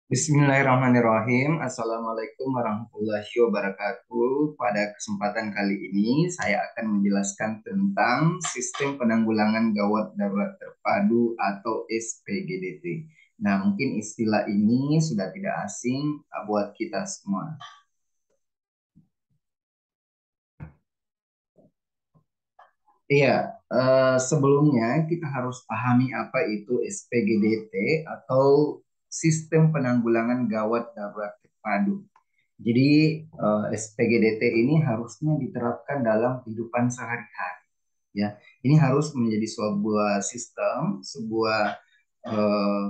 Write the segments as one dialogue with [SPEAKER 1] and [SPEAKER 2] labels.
[SPEAKER 1] Bismillahirrahmanirrahim. Assalamualaikum warahmatullahi wabarakatuh. Pada kesempatan kali ini, saya akan menjelaskan tentang sistem penanggulangan gawat darurat terpadu atau SPGDT. Nah, mungkin istilah ini sudah tidak asing buat kita semua. Iya, sebelumnya kita harus pahami apa itu SPGDT atau Sistem Penanggulangan Gawat Darurat Terpadu. Jadi SPGDT ini harusnya diterapkan dalam kehidupan sehari-hari. Ya, ini harus menjadi sebuah sistem, sebuah eh,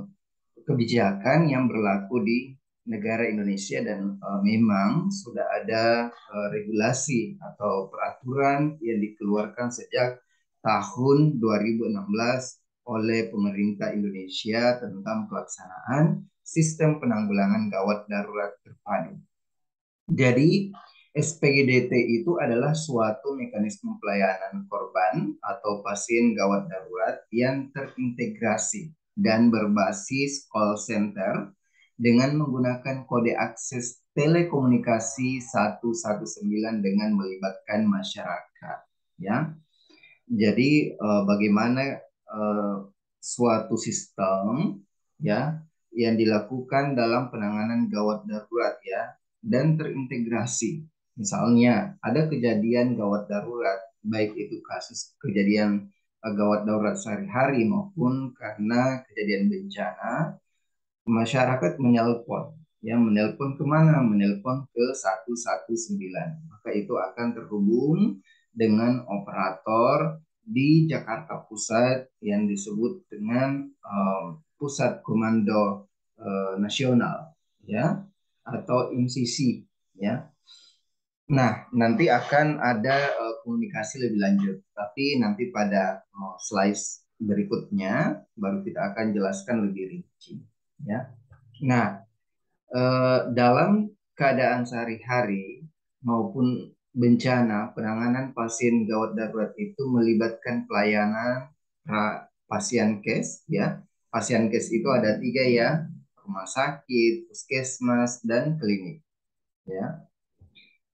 [SPEAKER 1] kebijakan yang berlaku di negara Indonesia dan memang sudah ada regulasi atau peraturan yang dikeluarkan sejak tahun 2016 oleh pemerintah Indonesia tentang pelaksanaan sistem penanggulangan gawat darurat terpadu. Jadi, SPGDT itu adalah suatu mekanisme pelayanan korban atau pasien gawat darurat yang terintegrasi dan berbasis call center dengan menggunakan kode akses telekomunikasi 119 dengan melibatkan masyarakat. Ya, jadi bagaimana suatu sistem ya yang dilakukan dalam penanganan gawat darurat ya dan terintegrasi. Misalnya ada kejadian gawat darurat, baik itu kasus kejadian gawat darurat sehari-hari maupun karena kejadian bencana, masyarakat menelpon kemana? Menelpon ke 119. Maka itu akan terhubung dengan operator di Jakarta Pusat yang disebut dengan Pusat Komando Nasional ya atau MCC ya. Nah, nanti akan ada komunikasi lebih lanjut, tapi nanti pada slide berikutnya baru kita akan jelaskan lebih rinci ya. Nah, dalam keadaan sehari-hari maupun bencana, penanganan pasien gawat darurat itu melibatkan pelayanan pasien case, ya. Pasien case itu ada tiga ya, rumah sakit, puskesmas, dan klinik, ya.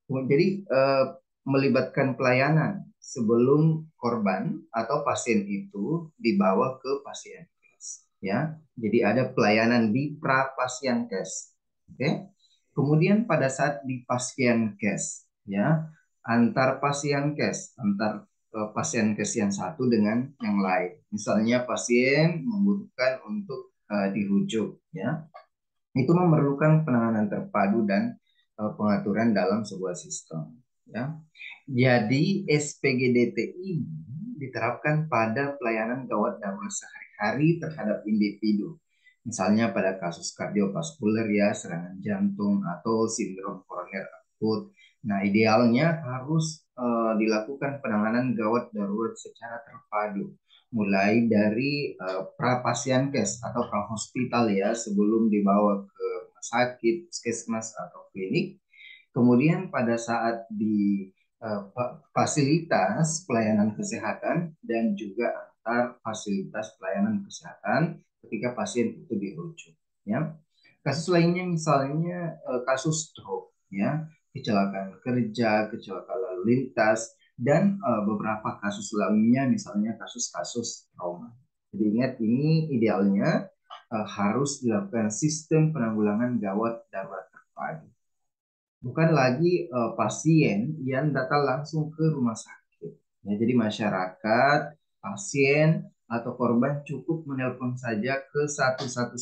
[SPEAKER 1] Jadi melibatkan pelayanan sebelum korban atau pasien itu dibawa ke pasien case, ya. Jadi ada pelayanan di pra pasien case. Oke. Kemudian pada saat di pasien case, ya, antar pasien case, antar pasien case yang satu dengan yang lain. Misalnya pasien membutuhkan untuk dirujuk, ya, itu memerlukan penanganan terpadu dan pengaturan dalam sebuah sistem. Ya. Jadi SPGDT ini diterapkan pada pelayanan gawat darurat sehari-hari terhadap individu. Misalnya pada kasus kardiovaskuler ya, serangan jantung atau sindrom koroner akut. Nah, idealnya harus dilakukan penanganan gawat darurat secara terpadu mulai dari pra pasien case atau pra hospital ya sebelum dibawa ke rumah sakit, puskesmas atau klinik. Kemudian pada saat di fasilitas pelayanan kesehatan dan juga antar fasilitas pelayanan kesehatan ketika pasien itu dirujuk ya. Kasus lainnya misalnya kasus stroke ya, kecelakaan kerja, kecelakaan lalu lintas dan beberapa kasus lainnya misalnya kasus-kasus trauma. Jadi ingat ini idealnya harus dilakukan sistem penanggulangan gawat darurat terpadu. Bukan lagi pasien yang datang langsung ke rumah sakit. Ya, jadi masyarakat, pasien atau korban cukup menelpon saja ke 119,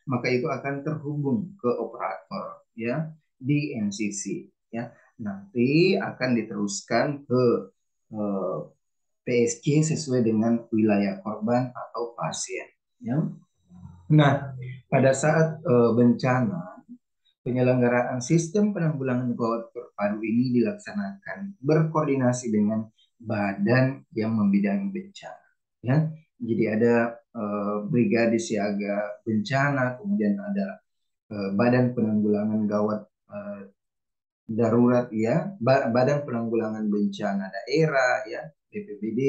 [SPEAKER 1] maka itu akan terhubung ke operator ya di MCC ya. Nanti akan diteruskan ke eh, PSG sesuai dengan wilayah korban atau pasien ya. Nah, pada saat bencana penyelenggaraan sistem penanggulangan gawat terpadu ini dilaksanakan berkoordinasi dengan badan yang membidangi bencana. Ya, jadi ada brigade siaga bencana, kemudian ada badan penanggulangan gawat darurat, ya, badan penanggulangan bencana daerah, ya, BPBD,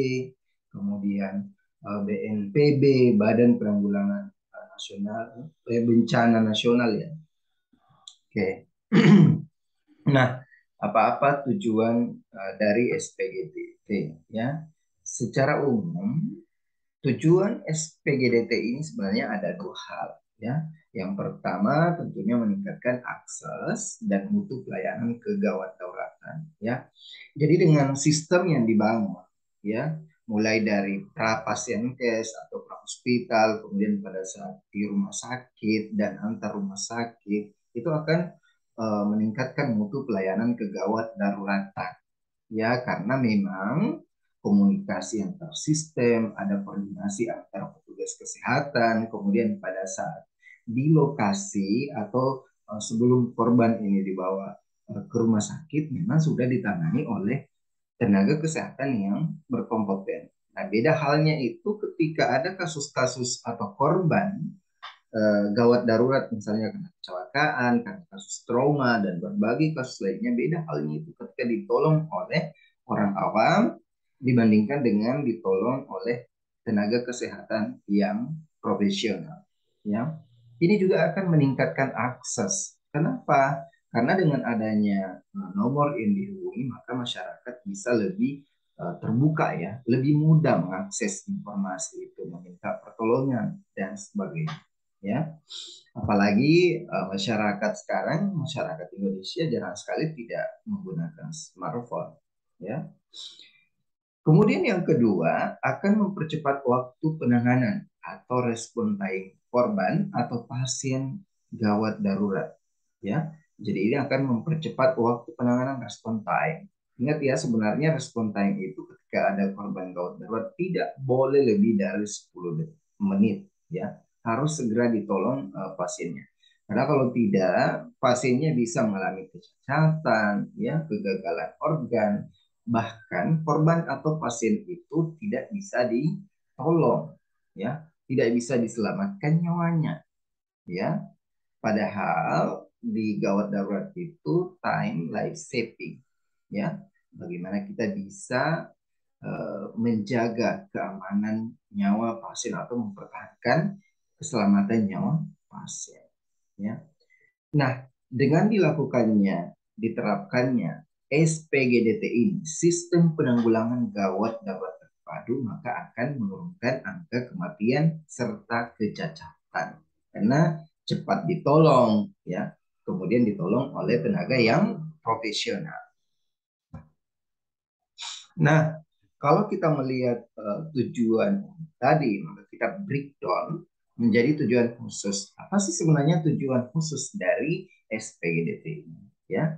[SPEAKER 1] kemudian BNPB, badan penanggulangan nasional, bencana nasional ya. Oke. Nah, apa-apa tujuan dari SPGDT ya? Secara umum, tujuan SPGDT ini sebenarnya ada dua hal ya. Yang pertama tentunya meningkatkan akses dan mutu pelayanan kegawat dauratan ya. Jadi dengan sistem yang dibangun ya, mulai dari pra pasien case atau pra hospital, kemudian pada saat di rumah sakit dan antar rumah sakit itu akan meningkatkan mutu pelayanan kegawat daruratan ya, karena memang komunikasi antar sistem, ada koordinasi antar petugas kesehatan, kemudian pada saat di lokasi atau sebelum korban ini dibawa ke rumah sakit memang sudah ditangani oleh tenaga kesehatan yang berkompeten. Nah, beda halnya itu ketika ada kasus-kasus atau korban gawat darurat, misalnya karena kecelakaan, karena kasus trauma, dan berbagai kasus lainnya. Beda halnya itu ketika ditolong oleh orang awam dibandingkan dengan ditolong oleh tenaga kesehatan yang profesional. Ya, ini juga akan meningkatkan akses. Kenapa? Karena dengan adanya nomor yang dihubungi, maka masyarakat bisa lebih terbuka ya, lebih mudah mengakses informasi itu, meminta pertolongan dan sebagainya ya. Apalagi masyarakat sekarang, masyarakat Indonesia jarang sekali tidak menggunakan smartphone ya. Kemudian yang kedua akan mempercepat waktu penanganan atau respon time korban atau pasien gawat darurat ya. Jadi ini akan mempercepat waktu penanganan respon time. Ingat ya, sebenarnya respon time itu ketika ada korban gawat darurat tidak boleh lebih dari 10 menit ya. Harus segera ditolong pasiennya. Karena kalau tidak, pasiennya bisa mengalami kecacatan, ya, kegagalan organ, bahkan korban atau pasien itu tidak bisa ditolong, ya, tidak bisa diselamatkan nyawanya, ya. Padahal di gawat darurat itu time life saving, ya. Bagaimana kita bisa menjaga keamanan nyawa pasien atau mempertahankan keselamatan nyawa pasien, ya. Nah, dengan diterapkannya SPGDT ini, sistem penanggulangan gawat darurat terpadu, maka akan menurunkan angka kematian serta kecacatan. Karena cepat ditolong, ya, kemudian ditolong oleh tenaga yang profesional. Nah, kalau kita melihat tujuan tadi, maka kita breakdown menjadi tujuan khusus. Apa sih sebenarnya tujuan khusus dari SPGDT ini? Ya,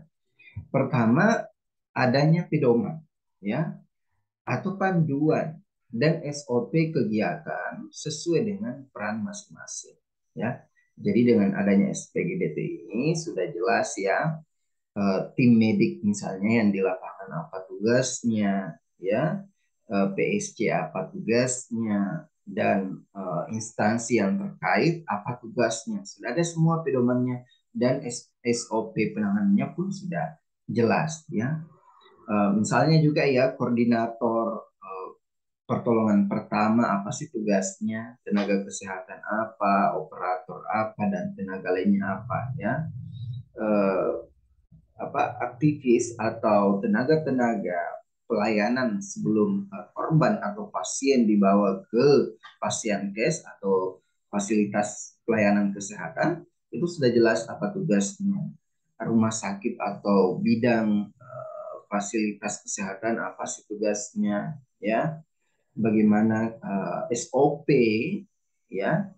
[SPEAKER 1] pertama adanya pedoman, ya, atau panduan dan SOP kegiatan sesuai dengan peran masing-masing. Ya, jadi dengan adanya SPGDT ini sudah jelas ya, tim medik misalnya yang di lapangan apa tugasnya, ya, PSC apa tugasnya, dan instansi yang terkait apa tugasnya. Sudah ada semua pedomannya dan SOP penanganannya pun sudah jelas ya. Misalnya juga ya koordinator pertolongan pertama apa sih tugasnya, tenaga kesehatan apa, operator apa, dan tenaga lainnya apa ya. Eh, Aktivis atau tenaga-tenaga pelayanan sebelum korban atau pasien dibawa ke pasien case atau fasilitas pelayanan kesehatan itu sudah jelas apa tugasnya. Rumah sakit atau bidang fasilitas kesehatan apa sih tugasnya ya. Bagaimana SOP ya,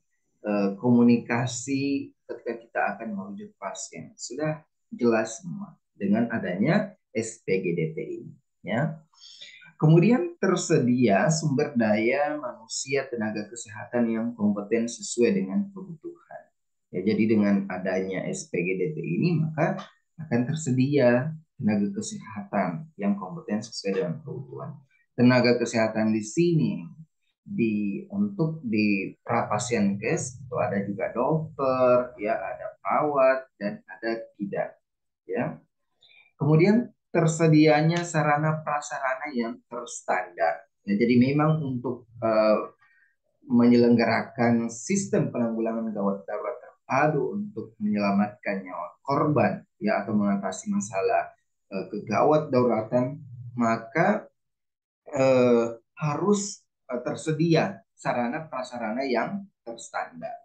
[SPEAKER 1] komunikasi ketika kita akan merujuk pasien sudah jelas semua dengan adanya SPGDT ini ya. Kemudian tersedia sumber daya manusia tenaga kesehatan yang kompeten sesuai dengan kebutuhan. Ya, jadi dengan adanya SPGDT ini maka akan tersedia tenaga kesehatan yang kompeten sesuai dengan kebutuhan. Tenaga kesehatan di sini untuk di pasien case itu ada juga dokter, ya, ada perawat dan ada bidan, ya. Kemudian tersedianya sarana prasarana yang terstandar. Ya, jadi memang untuk menyelenggarakan sistem penanggulangan gawat darurat terpadu untuk menyelamatkan nyawa korban ya atau mengatasi masalah kegawat dauratan, maka harus tersedia sarana prasarana yang terstandar.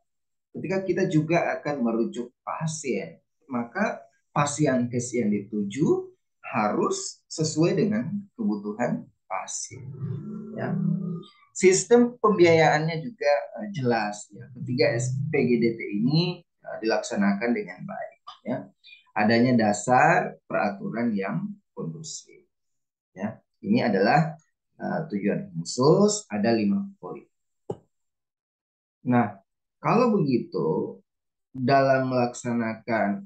[SPEAKER 1] Ketika kita juga akan merujuk pasien, maka pasien case yang dituju harus sesuai dengan kebutuhan pasien. Ya. Sistem pembiayaannya juga jelas. Ya. Ketiga SPGDT ini dilaksanakan dengan baik. Ya. Adanya dasar peraturan yang kondusif. Ya. Ini adalah tujuan khusus, ada 5 poin. Nah, kalau begitu dalam melaksanakan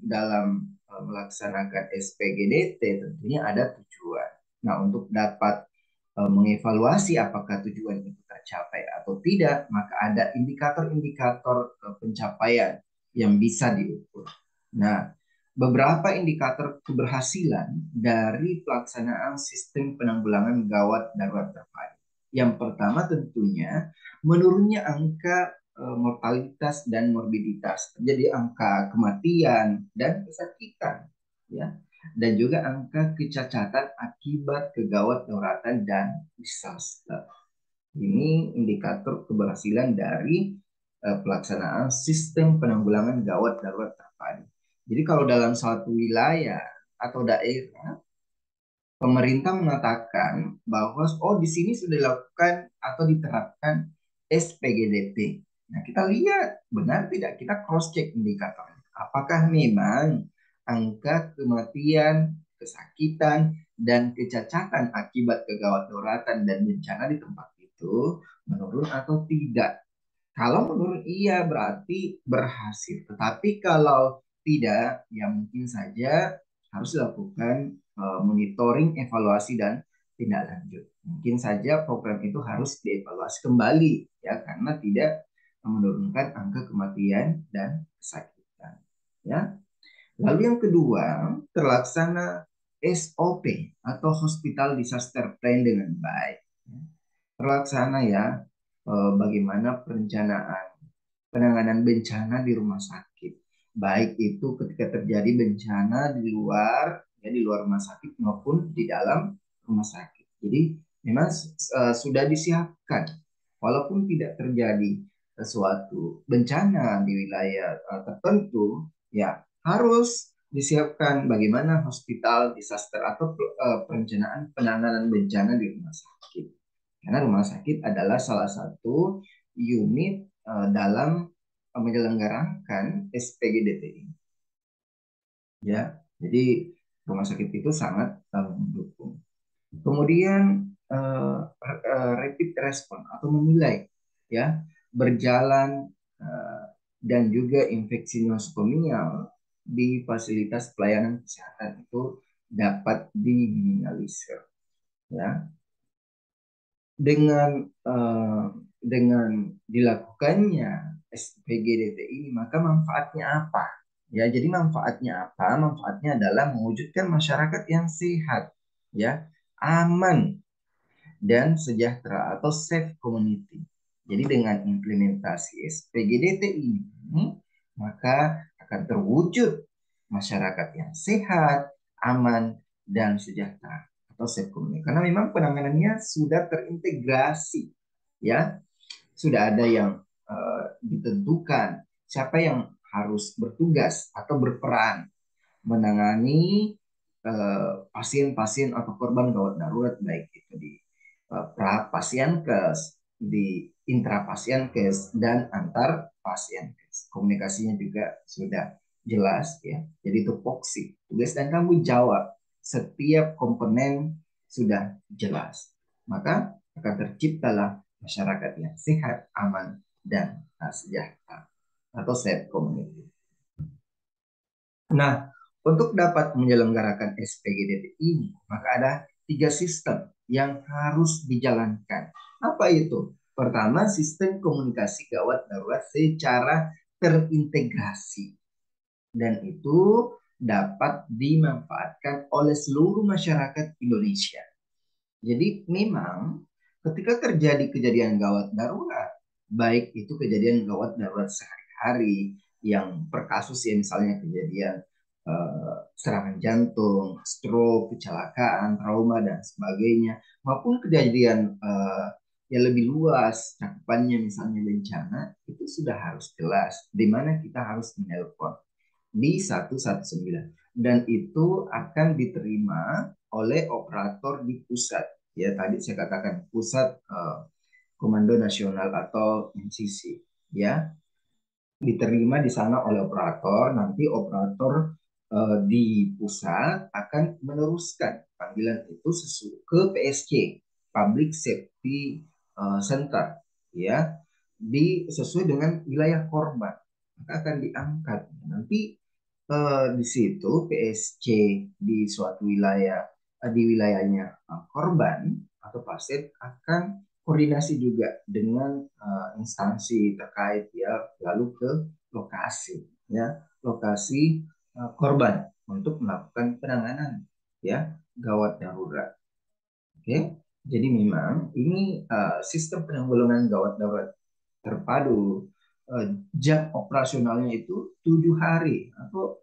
[SPEAKER 1] SPGDT tentunya ada tujuan. Nah, untuk dapat mengevaluasi apakah tujuan itu tercapai atau tidak, maka ada indikator-indikator pencapaian yang bisa diukur. Nah, beberapa indikator keberhasilan dari pelaksanaan sistem penanggulangan gawat darurat terpadu. Yang pertama tentunya menurunnya angka mortalitas dan morbiditas, jadi angka kematian dan kesakitan, ya, dan juga angka kecacatan akibat kegawat dauratan dan disaster. Ini indikator keberhasilan dari pelaksanaan sistem penanggulangan gawat darurat terpadu. Jadi kalau dalam suatu wilayah atau daerah pemerintah mengatakan bahwa di sini sudah dilakukan atau diterapkan SPGDT. Nah, kita lihat benar tidak, kita cross check indikatornya. Apakah memang angka kematian, kesakitan, dan kecacatan akibat kegawat dauratan dan bencana di tempat itu menurun atau tidak? Kalau menurun iya berarti berhasil. Tetapi kalau tidak, ya mungkin saja harus dilakukan monitoring, evaluasi, dan tindak lanjut. Mungkin saja program itu harus dievaluasi kembali ya karena tidak menurunkan angka kematian dan kesakitan. Ya. Lalu yang kedua, terlaksana SOP atau Hospital Disaster Plan dengan baik. Terlaksana ya bagaimana perencanaan penanganan bencana di rumah sakit. Baik itu ketika terjadi bencana di luar, ya di luar rumah sakit maupun di dalam rumah sakit. Jadi memang sudah disiapkan, walaupun tidak terjadi sesuatu bencana di wilayah tertentu, ya harus disiapkan bagaimana hospital disaster atau perencanaan penanganan bencana di rumah sakit. Karena rumah sakit adalah salah satu unit dalam menyelenggarakan SPGDT ini. Ya, jadi rumah sakit itu sangat mendukung. Kemudian rapid response atau memilai ya berjalan dan juga infeksi nosokomial di fasilitas pelayanan kesehatan itu dapat diminimalisir ya dengan uh, dengan dilakukannya SPGDT ini, maka manfaatnya apa? Ya, jadi manfaatnya apa? Manfaatnya adalah mewujudkan masyarakat yang sehat, ya, aman dan sejahtera atau safe community. Jadi dengan implementasi SPGDT ini, maka akan terwujud masyarakat yang sehat, aman, dan sejahtera atau safe community. Karena memang penanganannya sudah terintegrasi, ya, sudah ada yang ditentukan siapa yang harus bertugas atau berperan menangani pasien-pasien atau korban gawat darurat baik itu di pra pasien kes, di intra pasien kes dan antar pasien kes. Komunikasinya juga sudah jelas ya. Jadi itu tupoksi, tugas dan tanggung jawab setiap komponen sudah jelas. Maka akan terciptalah masyarakat yang sehat, aman, dan sejahtera atau safe community. Nah, untuk dapat menyelenggarakan SPGDT ini, maka ada 3 sistem yang harus dijalankan. Apa itu? Pertama, sistem komunikasi gawat darurat secara terintegrasi. Dan itu dapat dimanfaatkan oleh seluruh masyarakat Indonesia. Jadi memang ketika terjadi kejadian gawat darurat, baik itu kejadian gawat darurat sehari-hari yang per kasus ya, misalnya kejadian serangan jantung, stroke, kecelakaan, trauma dan sebagainya, maupun kejadian yang lebih luas cakupannya misalnya bencana, itu sudah harus jelas di mana kita harus menelpon di 119 dan itu akan diterima oleh operator di pusat. Ya, tadi saya katakan pusat Komando Nasional atau MCC, ya, diterima di sana oleh operator. Nanti operator di pusat akan meneruskan panggilan itu ke PSC, Public Safety Center, ya, sesuai dengan wilayah korban, maka akan diangkat. Nanti di situ PSC di suatu wilayah, di wilayahnya korban atau pasien akan koordinasi juga dengan instansi terkait, ya, lalu ke lokasi, ya, lokasi korban untuk melakukan penanganan, ya, gawat darurat. Oke, jadi memang ini sistem penanggulangan gawat darurat terpadu, jam operasionalnya itu 7 hari atau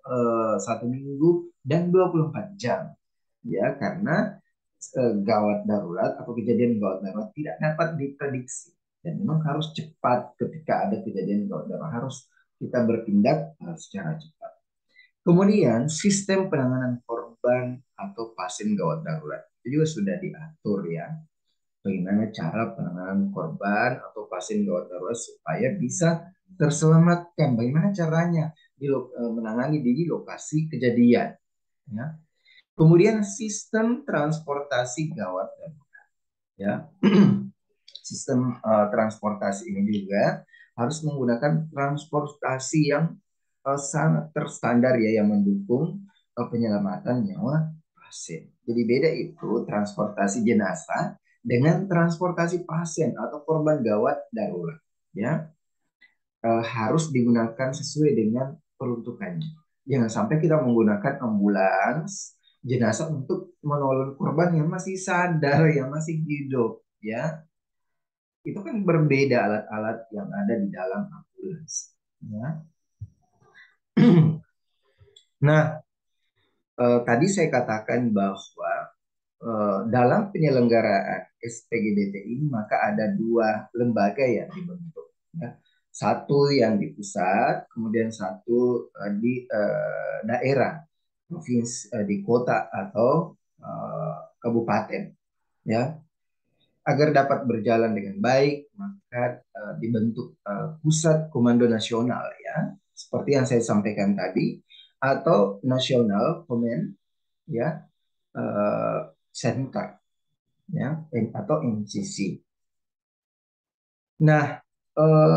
[SPEAKER 1] 1 minggu dan 24 jam, ya, karena gawat darurat atau kejadian gawat darurat tidak dapat diprediksi dan memang harus cepat. Ketika ada kejadian gawat darurat harus kita bertindak secara cepat. Kemudian sistem penanganan korban atau pasien gawat darurat itu juga sudah diatur, ya, bagaimana cara penanganan korban atau pasien gawat darurat supaya bisa terselamatkan. Bagaimana caranya menangani di lokasi kejadian, ya. Kemudian sistem transportasi gawat darurat, ya. Sistem transportasi ini juga harus menggunakan transportasi yang sangat terstandar, ya, yang mendukung penyelamatan nyawa pasien. Jadi beda itu transportasi jenazah dengan transportasi pasien atau korban gawat darurat, ya. Harus digunakan sesuai dengan peruntukannya. Jangan sampai kita menggunakan ambulans jenazah untuk menolong korban yang masih sadar, yang masih hidup, ya. Itu kan berbeda alat-alat yang ada di dalam ambulans, ya. Nah, tadi saya katakan bahwa dalam penyelenggaraan SPGDT ini maka ada dua lembaga yang dibentuk, ya. Satu yang di pusat, kemudian satu di daerah, provinsi, di kota atau kabupaten, ya. Agar dapat berjalan dengan baik, maka dibentuk pusat komando nasional, ya, seperti yang saya sampaikan tadi, atau National Command, ya, Center, ya, atau MCC. Nah,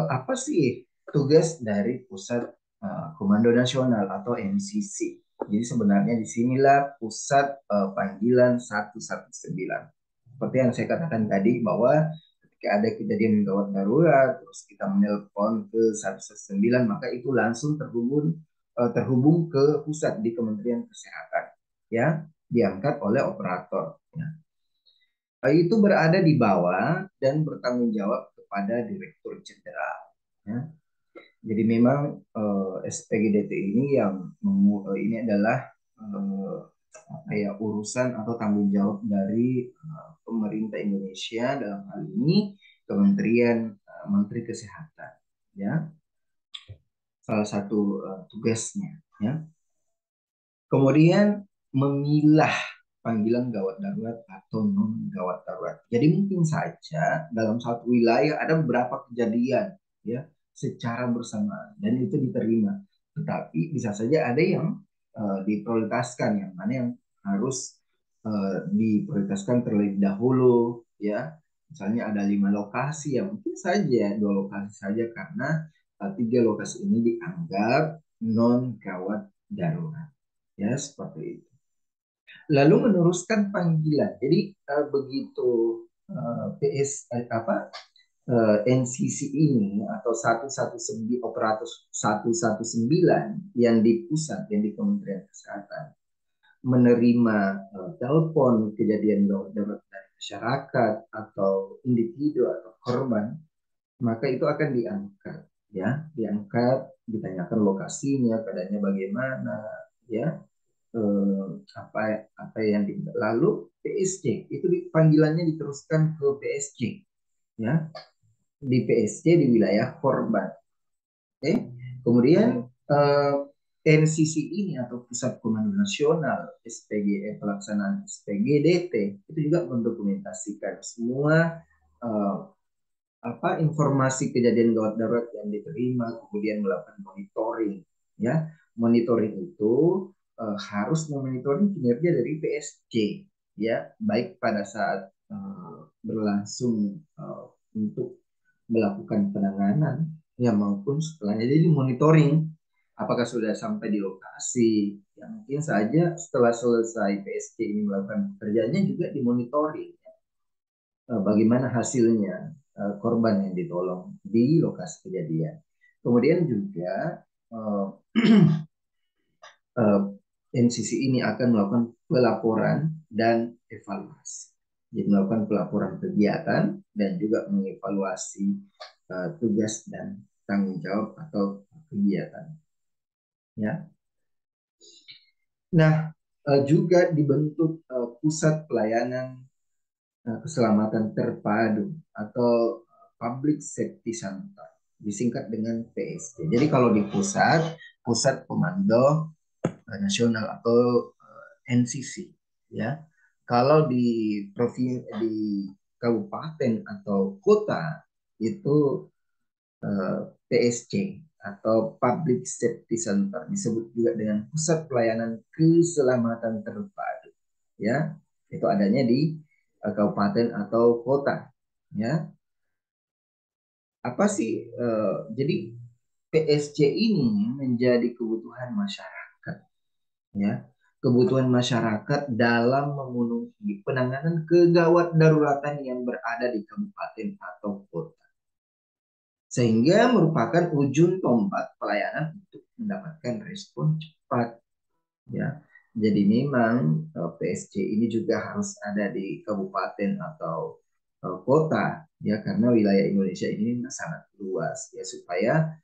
[SPEAKER 1] apa sih tugas dari Pusat Komando Nasional atau MCC? Jadi sebenarnya disinilah pusat panggilan 119. Seperti yang saya katakan tadi bahwa ketika ada kejadian gawat darurat, terus kita menelpon ke 119, maka itu langsung terhubung ke pusat di Kementerian Kesehatan, ya, diangkat oleh operator, ya. Itu berada di bawah dan bertanggung jawab kepada Direktur Jenderal, ya. Jadi memang SPGDT ini ini adalah apa ya, urusan atau tanggung jawab dari pemerintah Indonesia, dalam hal ini Kementerian Menteri Kesehatan, ya, salah satu tugasnya, ya. Kemudian memilah panggilan gawat darurat atau non gawat darurat. Jadi mungkin saja dalam satu wilayah ada beberapa kejadian, ya, secara bersamaan dan itu diterima. Tetapi bisa saja ada yang diprioritaskan, yang mana yang harus diprioritaskan terlebih dahulu, ya. Misalnya ada 5 lokasi, ya mungkin saja 2 lokasi saja karena 3 lokasi ini dianggap non gawat darurat, ya, seperti itu. Lalu meneruskan panggilan. Jadi begitu NCC ini atau 119 operator 119 yang di pusat, yang di Kementerian Kesehatan menerima telepon kejadian gawat darurat dari masyarakat atau individu atau korban, maka itu akan diangkat, ya, diangkat, ditanyakan lokasinya, keadaannya bagaimana, ya, apa apa yang di, lalu PSC itu panggilannya diteruskan ke PSC, ya, di PSC di wilayah korban. Oke, kemudian NCC ini atau Pusat Komando Nasional pelaksanaan SPGDT itu juga mendokumentasikan semua eh, informasi kejadian gawat darurat yang diterima, kemudian melakukan monitoring, ya. Monitoring itu harus memonitoring kinerja dari PSC, ya, baik pada saat berlangsung untuk melakukan penanganan, ya, maupun setelahnya. Jadi monitoring apakah sudah sampai di lokasi, ya, mungkin saja setelah selesai PSC ini melakukan pekerjaannya juga dimonitoring, bagaimana hasilnya korban yang ditolong di lokasi kejadian. Kemudian juga uh, uh, NCC ini akan melakukan pelaporan dan evaluasi. Jadi melakukan pelaporan kegiatan dan juga mengevaluasi tugas dan tanggung jawab atau kegiatan. Ya. Nah, juga dibentuk pusat pelayanan keselamatan terpadu atau Public Safety Center, disingkat dengan PSC. Jadi kalau di pusat komando nasional atau NCC, ya. Kalau di di kabupaten atau kota itu PSC atau Public Safety Center, disebut juga dengan Pusat Pelayanan Keselamatan Terpadu, ya. Itu adanya di kabupaten atau kota, ya. Apa sih jadi PSC ini menjadi kebutuhan masyarakat, ya, kebutuhan masyarakat dalam memenuhi penanganan kegawat daruratan yang berada di kabupaten atau kota, sehingga merupakan ujung tombak pelayanan untuk mendapatkan respon cepat, ya. Jadi memang PSC ini juga harus ada di kabupaten atau kota, ya, karena wilayah Indonesia ini sangat luas, ya, supaya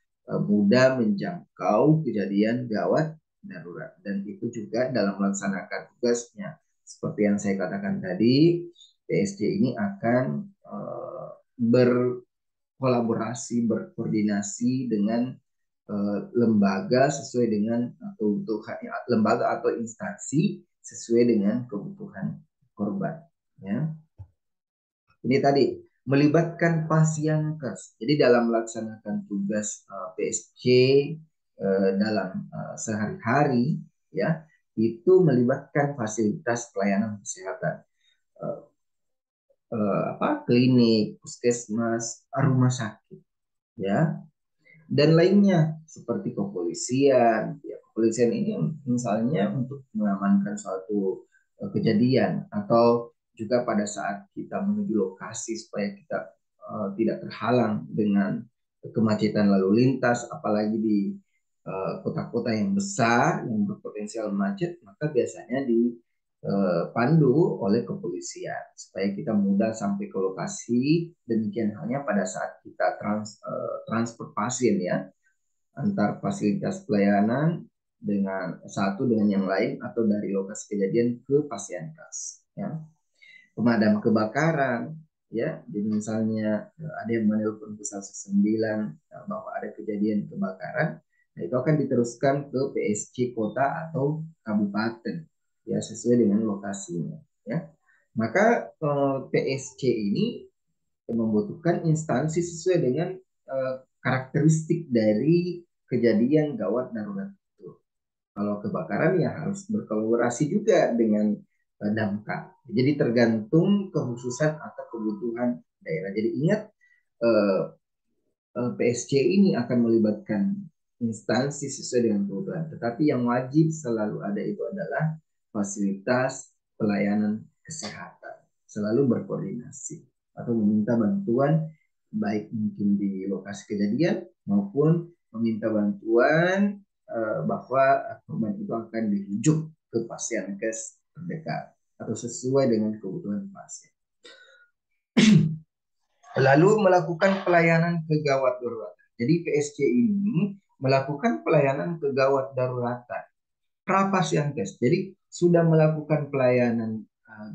[SPEAKER 1] mudah menjangkau kejadian gawat darurat. Dan itu juga dalam melaksanakan tugasnya seperti yang saya katakan tadi, PSC ini akan berkolaborasi, berkoordinasi dengan lembaga sesuai dengan kebutuhan, lembaga atau instansi sesuai dengan kebutuhan korban, ya. Ini tadi melibatkan Pasienkes. Jadi dalam melaksanakan tugas PSC dalam sehari-hari, ya, itu melibatkan fasilitas pelayanan kesehatan, eh, klinik, puskesmas, rumah sakit, ya, dan lainnya seperti kepolisian. Ya, kepolisian ini misalnya untuk mengamankan suatu kejadian, atau juga pada saat kita menuju lokasi supaya kita tidak terhalang dengan kemacetan lalu lintas, apalagi di kota-kota yang besar yang berpotensial macet, maka biasanya dipandu oleh kepolisian supaya kita mudah sampai ke lokasi. Demikian halnya pada saat kita transport pasien, ya, antar fasilitas pelayanan dengan satu dengan yang lain atau dari lokasi kejadian ke Pasienkes, ya. Pemadam kebakaran, ya, jadi misalnya ada yang menelpon ke 119 bahwa ada kejadian kebakaran, nah itu akan diteruskan ke PSC kota atau kabupaten, ya, sesuai dengan lokasinya, ya. Maka PSC ini membutuhkan instansi sesuai dengan karakteristik dari kejadian gawat darurat itu. Kalau kebakaran ya harus berkolaborasi juga dengan damkar. Jadi tergantung kekhususan atau kebutuhan daerah. Jadi ingat, eh, PSC ini akan melibatkan instansi sesuai dengan kebutuhan. Tetapi yang wajib selalu ada itu adalah fasilitas pelayanan kesehatan. Selalu berkoordinasi atau meminta bantuan, baik mungkin di lokasi kejadian maupun meminta bantuan bahwa korban itu akan dirujuk ke Pasienkes terdekat atau sesuai dengan kebutuhan pasien. Lalu melakukan pelayanan kegawat darurat. Jadi PSG ini melakukan pelayanan kegawat daruratan. Prapasienkes. Jadi sudah melakukan pelayanan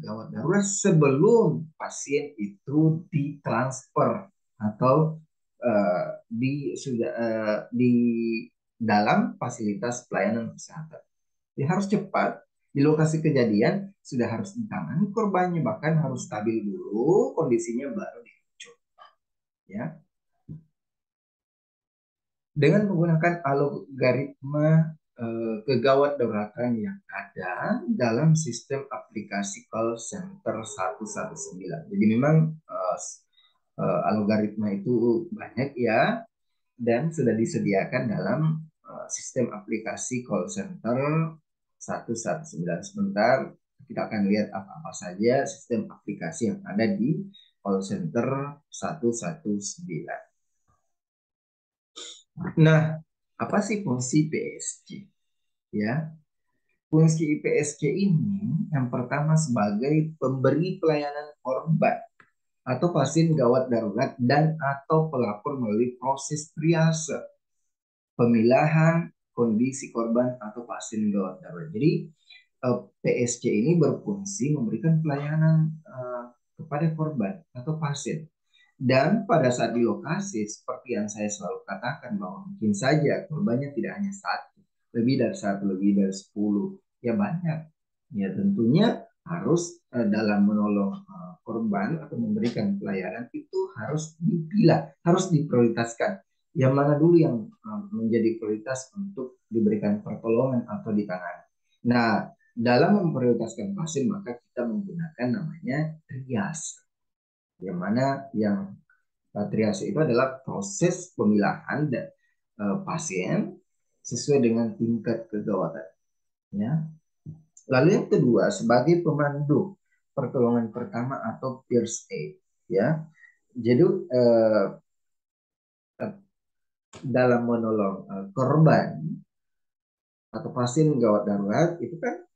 [SPEAKER 1] gawat darurat sebelum pasien itu ditransfer atau di dalam fasilitas pelayanan kesehatan. Dia harus cepat di lokasi kejadian, sudah harus ditangani korbannya, bahkan harus stabil dulu kondisinya baru dirujuk ya. Dengan menggunakan algoritma kegawat dauratan yang ada dalam sistem aplikasi call center 119. Jadi memang algoritma itu banyak ya, dan sudah disediakan dalam sistem aplikasi call center 119. Sebentar kita akan lihat apa-apa saja sistem aplikasi yang ada di call center 119. Nah, apa sih fungsi PSG? Ya, fungsi PSG ini yang pertama sebagai pemberi pelayanan korban atau pasien gawat darurat dan atau pelapor melalui proses triase pemilahan kondisi korban atau pasien gawat darurat. Jadi PSG ini berfungsi memberikan pelayanan kepada korban atau pasien. Dan pada saat di lokasi, seperti yang saya selalu katakan bahwa mungkin saja korbannya tidak hanya satu, lebih dari 10, ya banyak. Ya tentunya harus dalam menolong korban atau memberikan pelayanan itu harus dipilah, harus diprioritaskan. Yang mana dulu yang menjadi prioritas untuk diberikan pertolongan atau ditangani. Nah, dalam memprioritaskan pasien maka kita menggunakan namanya trias. Yang mana yang triase itu adalah proses pemilahan dan pasien sesuai dengan tingkat kegawatan. Ya. Lalu yang kedua sebagai pemandu pertolongan pertama atau first aid. Ya. Jadi dalam menolong korban atau pasien gawat darurat itu kan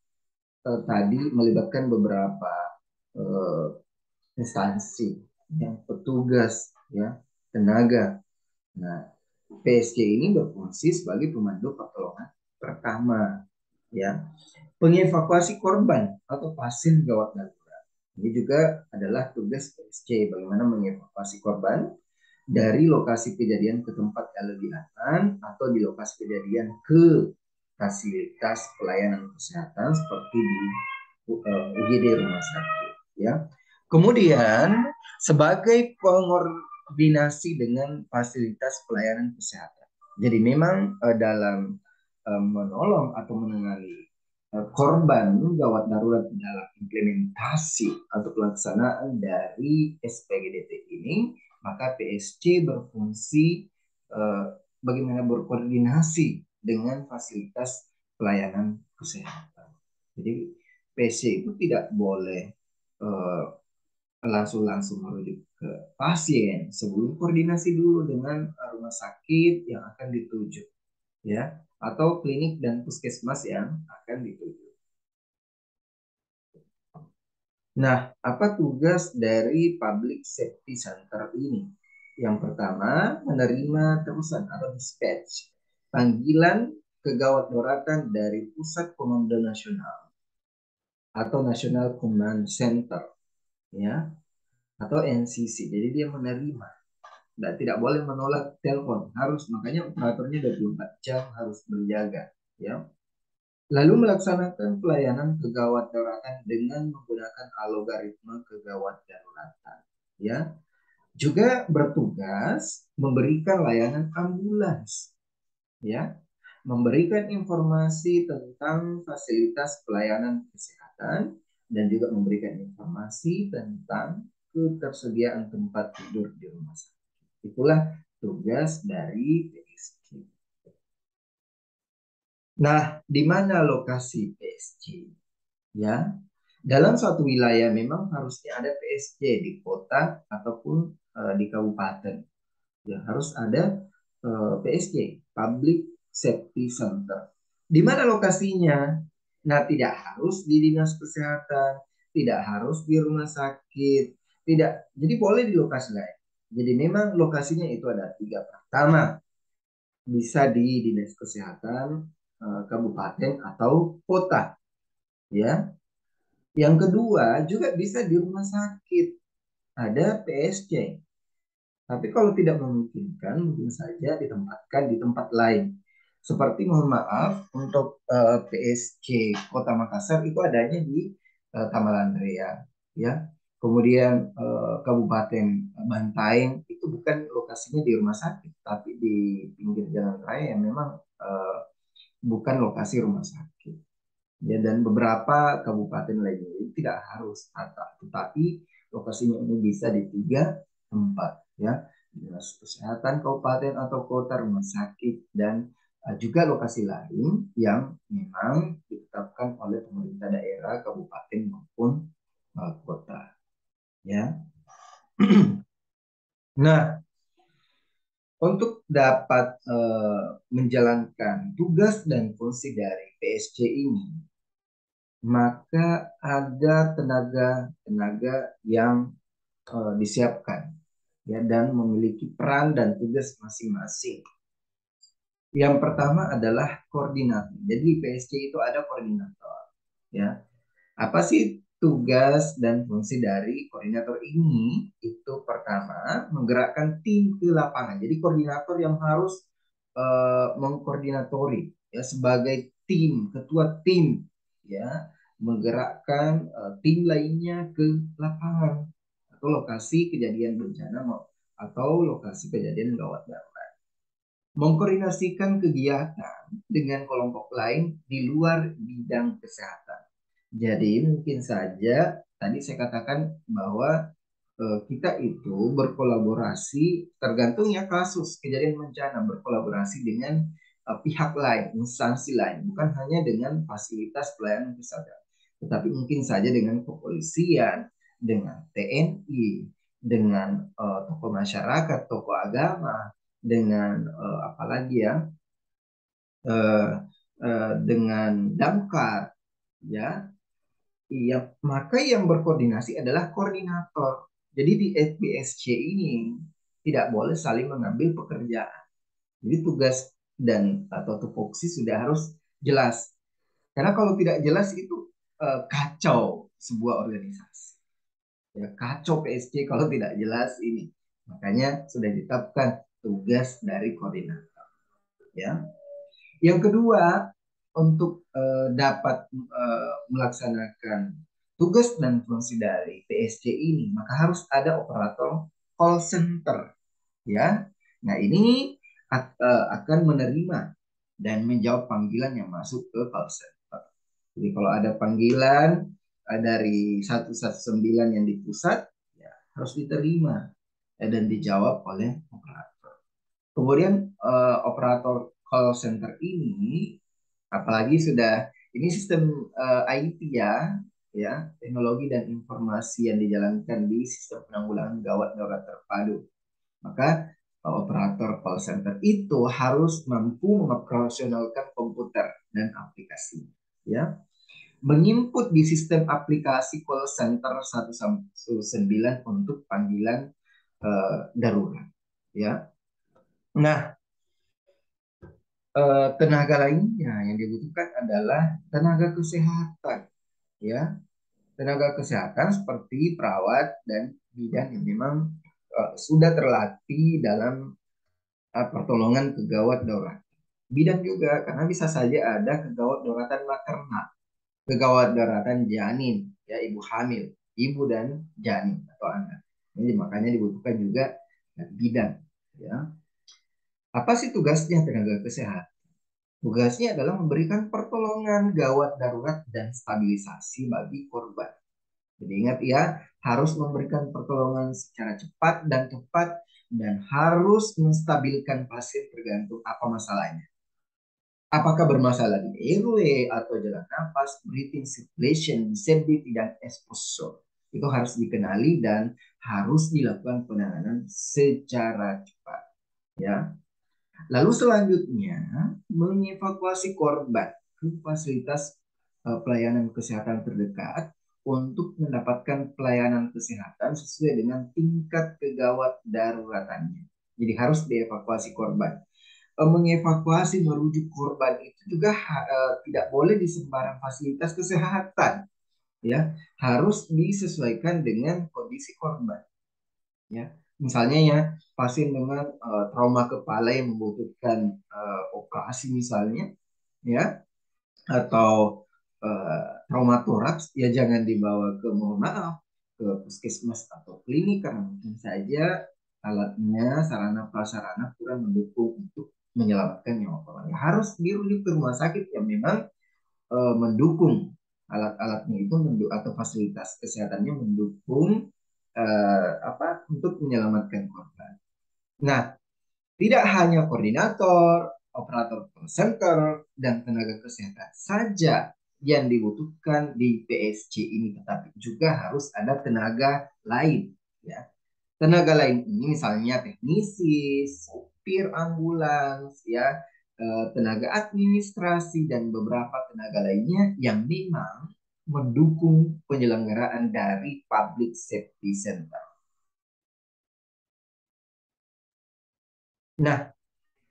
[SPEAKER 1] tadi melibatkan beberapa uh, instansi, yang petugas, ya, tenaga. Nah, PSG ini berfungsi sebagai pemandu pertolongan pertama, ya. Pengevakuasi korban atau pasien gawat darurat. Ini juga adalah tugas PSG, bagaimana mengevakuasi korban dari lokasi kejadian ke tempat yang lebih aman atau di lokasi kejadian ke fasilitas pelayanan kesehatan seperti di UGD rumah sakit, ya. Kemudian sebagai pengordinasi dengan fasilitas pelayanan kesehatan. Jadi memang dalam menolong atau menangani korban gawat darurat dalam implementasi atau pelaksanaan dari SPGDT ini, maka PSG berfungsi bagaimana berkoordinasi dengan fasilitas pelayanan kesehatan. Jadi PC itu tidak boleh langsung merujuk ke pasien sebelum koordinasi dulu dengan rumah sakit yang akan dituju, ya, atau klinik dan puskesmas yang akan dituju. Nah, apa tugas dari Public Safety Center ini? Yang pertama, menerima terusan atau dispatch panggilan kegawat darurat dari Pusat Komando Nasional atau National Command Center, ya, atau NCC. Jadi dia menerima dan tidak boleh menolak telepon. Harus, makanya operatornya 24 jam harus berjaga, ya. Lalu melaksanakan pelayanan kegawat daruratan dengan menggunakan algoritma kegawat daruratan, ya. Juga bertugas memberikan layanan ambulans, ya, memberikan informasi tentang fasilitas pelayanan kesehatan dan juga memberikan informasi tentang ketersediaan tempat tidur di rumah sakit. Itulah tugas dari PSG. Nah, di mana lokasi PSG? Ya, dalam suatu wilayah memang harusnya ada PSG di kota ataupun di kabupaten. Ya, harus ada PSG, Public Safety Center. Di mana lokasinya? Nah, tidak harus di dinas kesehatan, tidak harus di rumah sakit, tidak. Jadi boleh di lokasi lain. Jadi memang lokasinya itu ada tiga. Pertama, bisa di dinas kesehatan kabupaten atau kota, ya. Yang kedua juga bisa di rumah sakit, ada PSC. Tapi kalau tidak memungkinkan, mungkin saja ditempatkan di tempat lain. Seperti mohon maaf untuk PSC Kota Makassar itu adanya di Tamalandrea, ya. Kemudian Kabupaten Bantaeng itu bukan lokasinya di rumah sakit, tapi di pinggir jalan raya yang memang bukan lokasi rumah sakit. Ya, dan beberapa kabupaten lainnya itu tidak harus rata, tetapi lokasinya ini bisa di tiga tempat, ya, dinas kesehatan kabupaten atau kota, rumah sakit, dan juga lokasi lain yang memang ditetapkan oleh pemerintah daerah kabupaten maupun kota, ya. Nah, untuk dapat menjalankan tugas dan fungsi dari PSC ini, maka ada tenaga-tenaga yang disiapkan, ya, dan memiliki peran dan tugas masing-masing. Yang pertama adalah koordinator. Jadi PSC itu ada koordinator, ya. Apa sih tugas dan fungsi dari koordinator ini? Itu pertama, menggerakkan tim ke lapangan. Jadi koordinator yang harus mengkoordinatori, ya, sebagai tim, ketua tim, ya, menggerakkan tim lainnya ke lapangan atau lokasi kejadian bencana atau lokasi kejadian gawat darurat. Mengkoordinasikan kegiatan dengan kelompok lain di luar bidang kesehatan. Jadi mungkin saja tadi saya katakan bahwa kita itu berkolaborasi, tergantung ya kasus kejadian bencana, berkolaborasi dengan pihak lain, instansi lain, bukan hanya dengan fasilitas pelayanan kesehatan, tetapi mungkin saja dengan kepolisian, dengan TNI, dengan tokoh masyarakat, tokoh agama, dengan apalagi ya, eh, dengan damkar, ya. Iya, maka yang berkoordinasi adalah koordinator. Jadi di FBSC ini tidak boleh saling mengambil pekerjaan. Jadi tugas dan atau tupoksi sudah harus jelas. Karena kalau tidak jelas itu kacau sebuah organisasi. Ya, kacau PSC kalau tidak jelas ini. Makanya sudah ditetapkan tugas dari koordinator. Ya. Yang kedua, untuk dapat melaksanakan tugas dan fungsi dari PSC ini, maka harus ada operator call center, ya. Nah, ini akan menerima dan menjawab panggilan yang masuk ke call center. Jadi kalau ada panggilan dari 119 yang di pusat, ya, harus diterima dan dijawab oleh operator. Kemudian operator call center ini, apalagi sudah ini sistem IT, ya, teknologi dan informasi yang dijalankan di sistem penanggulangan gawat darurat terpadu. Maka operator call center itu harus mampu mengoperasionalkan komputer dan aplikasi, ya, menginput di sistem aplikasi call center 119 untuk panggilan darurat, ya. Nah, tenaga lainnya yang dibutuhkan adalah tenaga kesehatan, ya. Tenaga kesehatan seperti perawat dan bidan yang memang sudah terlatih dalam pertolongan kegawat darurat. Bidan juga karena bisa saja ada kegawat dauratan maternal, kegawat dauratan janin, ya, ibu hamil, ibu dan janin atau anak. Jadi makanya dibutuhkan juga bidan, ya. Apa sih tugasnya tenaga kesehatan? Tugasnya adalah memberikan pertolongan gawat darurat dan stabilisasi bagi korban. Jadi ingat ya, harus memberikan pertolongan secara cepat dan tepat dan harus menstabilkan pasien tergantung apa masalahnya. Apakah bermasalah di airway atau jalan nafas, breathing, circulation, disability, dan exposure. Itu harus dikenali dan harus dilakukan penanganan secara cepat. Ya. Lalu selanjutnya mengevakuasi korban ke fasilitas pelayanan kesehatan terdekat untuk mendapatkan pelayanan kesehatan sesuai dengan tingkat kegawat daruratannya. Jadi harus dievakuasi korban. Mengevakuasi merujuk korban itu juga tidak boleh di sembarang fasilitas kesehatan, ya, harus disesuaikan dengan kondisi korban, ya. Misalnya ya, pasien dengan trauma kepala yang membutuhkan operasi misalnya, ya, atau trauma toraks, ya jangan dibawa ke, mohon maaf, ke puskesmas atau klinik karena mungkin saja alatnya, sarana prasarana kurang mendukung untuk menyelamatkan nyawa korban. Ya, harus dirujuk ke rumah sakit yang memang mendukung, alat-alatnya itu atau fasilitas kesehatannya mendukung untuk menyelamatkan korban. Nah, tidak hanya koordinator, operator call center, dan tenaga kesehatan saja yang dibutuhkan di PSC ini, tetapi juga harus ada tenaga lain, ya. Tenaga lain ini misalnya teknisi, supir ambulans, ya, tenaga administrasi dan beberapa tenaga lainnya yang memang mendukung penyelenggaraan dari Public Safety Center. Nah,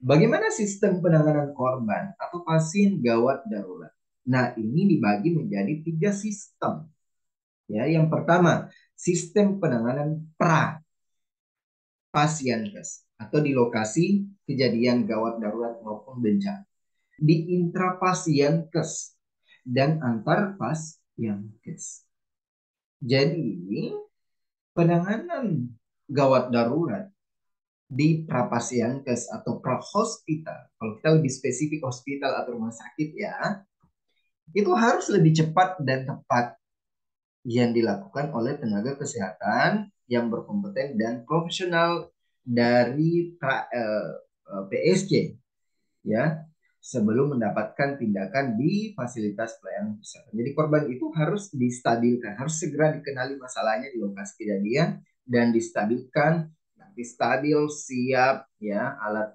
[SPEAKER 1] bagaimana sistem penanganan korban atau pasien gawat darurat? Nah, ini dibagi menjadi 3 sistem. Ya, yang pertama, sistem penanganan pra pasienkes atau di lokasi kejadian gawat darurat maupun bencana. Di intrapasienkes dan antar pasienkes. Jadi, penanganan gawat darurat di prapasienkes atau prahospital, kalau kita lebih spesifik hospital atau rumah sakit ya, itu harus lebih cepat dan tepat yang dilakukan oleh tenaga kesehatan yang berkompeten dan profesional dari PSC, ya, sebelum mendapatkan tindakan di fasilitas pelayanan kesehatan. Jadi korban itu harus distabilkan, harus segera dikenali masalahnya di lokasi kejadian dan distabilkan, nanti stabil, siap, ya, alat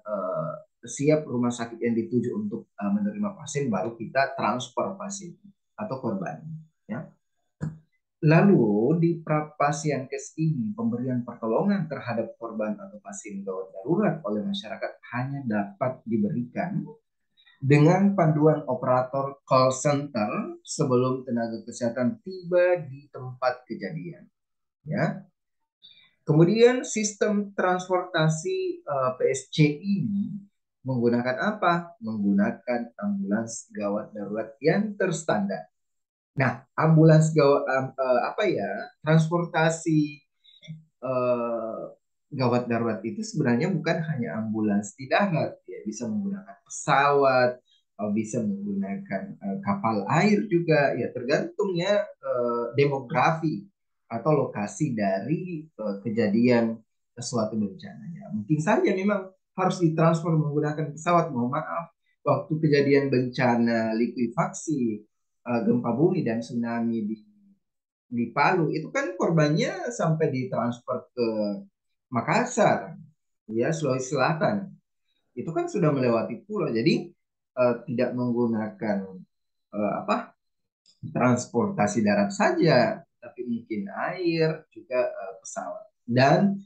[SPEAKER 1] siap rumah sakit yang dituju untuk menerima pasien, baru kita transfer pasien atau korban, ya. Lalu di prapasienkes ini pemberian pertolongan terhadap korban atau pasien gawat darurat oleh masyarakat hanya dapat diberikan dengan panduan operator call center sebelum tenaga kesehatan tiba di tempat kejadian, ya. Kemudian sistem transportasi PSC ini menggunakan apa? Menggunakan ambulans gawat darurat yang terstandar. Nah, ambulans gawat apa ya? Transportasi eh, gawat darurat itu sebenarnya bukan hanya ambulans di darat, ya, bisa menggunakan pesawat, bisa menggunakan kapal air juga, ya tergantung ya demografi atau lokasi dari kejadian suatu bencana, ya. Mungkin saja memang harus ditransfer menggunakan pesawat, mohon maaf, waktu kejadian bencana likuifaksi, gempa bumi dan tsunami di Palu itu kan korbannya sampai ditransfer ke Makassar, ya, Sulawesi Selatan. Itu kan sudah melewati pulau, jadi tidak menggunakan apa, transportasi darat saja, tapi mungkin air juga, pesawat, dan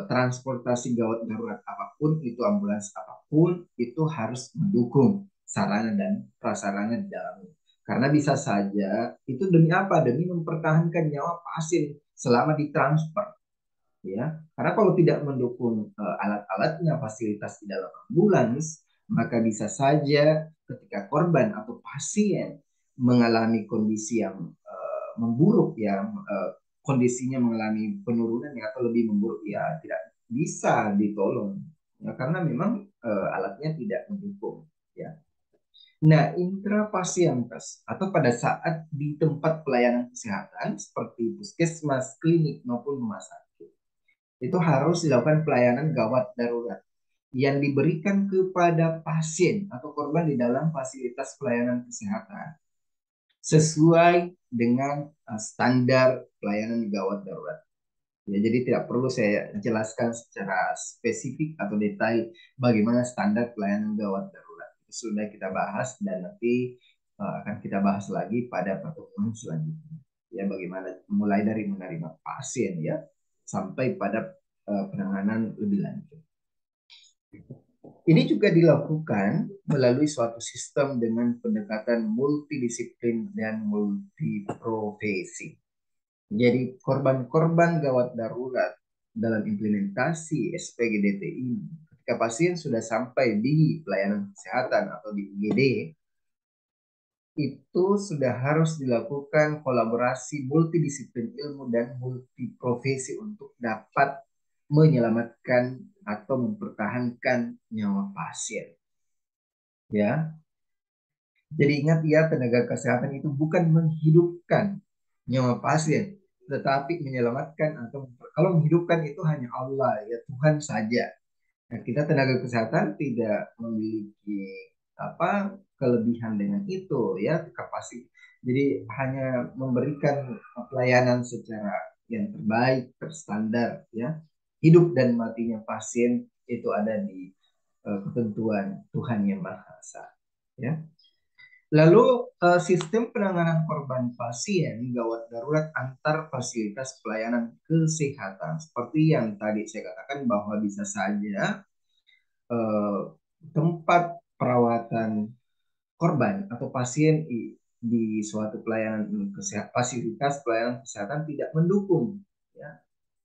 [SPEAKER 1] transportasi gawat darurat apapun itu, ambulans apapun itu harus mendukung sarana dan prasarana di dalamnya. Karena bisa saja itu demi apa? Demi mempertahankan nyawa pasien selama ditransfer, ya. Karena kalau tidak mendukung alat-alatnya, fasilitas di dalam ambulans, maka bisa saja ketika korban atau pasien mengalami kondisi yang memburuk, ya, kondisinya mengalami penurunan ya, atau lebih memburuk, ya tidak bisa ditolong, ya, karena memang alatnya tidak mendukung, ya. Nah, intrapasienkes atau pada saat di tempat pelayanan kesehatan seperti puskesmas, klinik maupun rumah sakit, itu harus dilakukan pelayanan gawat darurat yang diberikan kepada pasien atau korban di dalam fasilitas pelayanan kesehatan sesuai dengan standar pelayanan gawat darurat. Ya, jadi tidak perlu saya jelaskan secara spesifik atau detail bagaimana standar pelayanan gawat darurat. Itu sudah kita bahas dan nanti akan kita bahas lagi pada pertemuan selanjutnya. ya bagaimana mulai dari menerima pasien ya sampai pada penanganan lebih lanjut. Ini juga dilakukan melalui suatu sistem dengan pendekatan multidisiplin dan multiprofesi. Jadi korban-korban gawat darurat dalam implementasi SPGDT ini, ketika pasien sudah sampai di pelayanan kesehatan atau di UGD, itu sudah harus dilakukan kolaborasi multidisiplin ilmu dan multiprofesi untuk dapat menyelamatkan atau mempertahankan nyawa pasien. Ya, jadi ingat ya, tenaga kesehatan itu bukan menghidupkan nyawa pasien, tetapi menyelamatkan atau kalau menghidupkan itu hanya Allah ya, Tuhan saja. Nah, kita tenaga kesehatan tidak memiliki apa kelebihan dengan itu ya, kapasitas. Jadi hanya memberikan pelayanan secara yang terbaik, terstandar ya. Hidup dan matinya pasien itu ada di ketentuan Tuhan yang Maha Esa ya. Lalu sistem penanganan korban pasien gawat darurat antar fasilitas pelayanan kesehatan seperti yang tadi saya katakan bahwa bisa saja eh, tempat perawatan korban atau pasien di suatu pelayanan kesehatan, fasilitas pelayanan kesehatan tidak mendukung ya,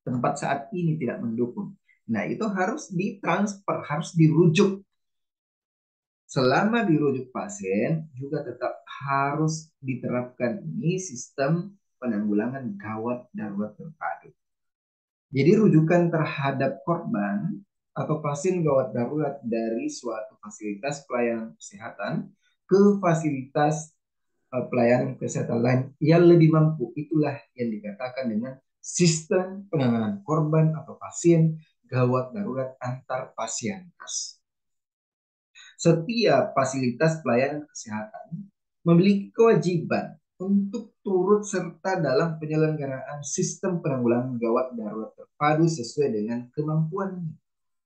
[SPEAKER 1] tempat saat ini tidak mendukung. Nah, itu harus ditransfer, harus dirujuk. Selama dirujuk pasien juga tetap harus diterapkan ini sistem penanggulangan gawat darurat terpadu. Jadi rujukan terhadap korban atau pasien gawat darurat dari suatu fasilitas pelayanan kesehatan ke fasilitas pelayanan kesehatan lain yang lebih mampu. Itulah yang dikatakan dengan sistem penanganan korban atau pasien gawat darurat antar pasienkes. Setiap fasilitas pelayanan kesehatan memiliki kewajiban untuk turut serta dalam penyelenggaraan sistem penanggulangan gawat darurat terpadu sesuai dengan kemampuannya.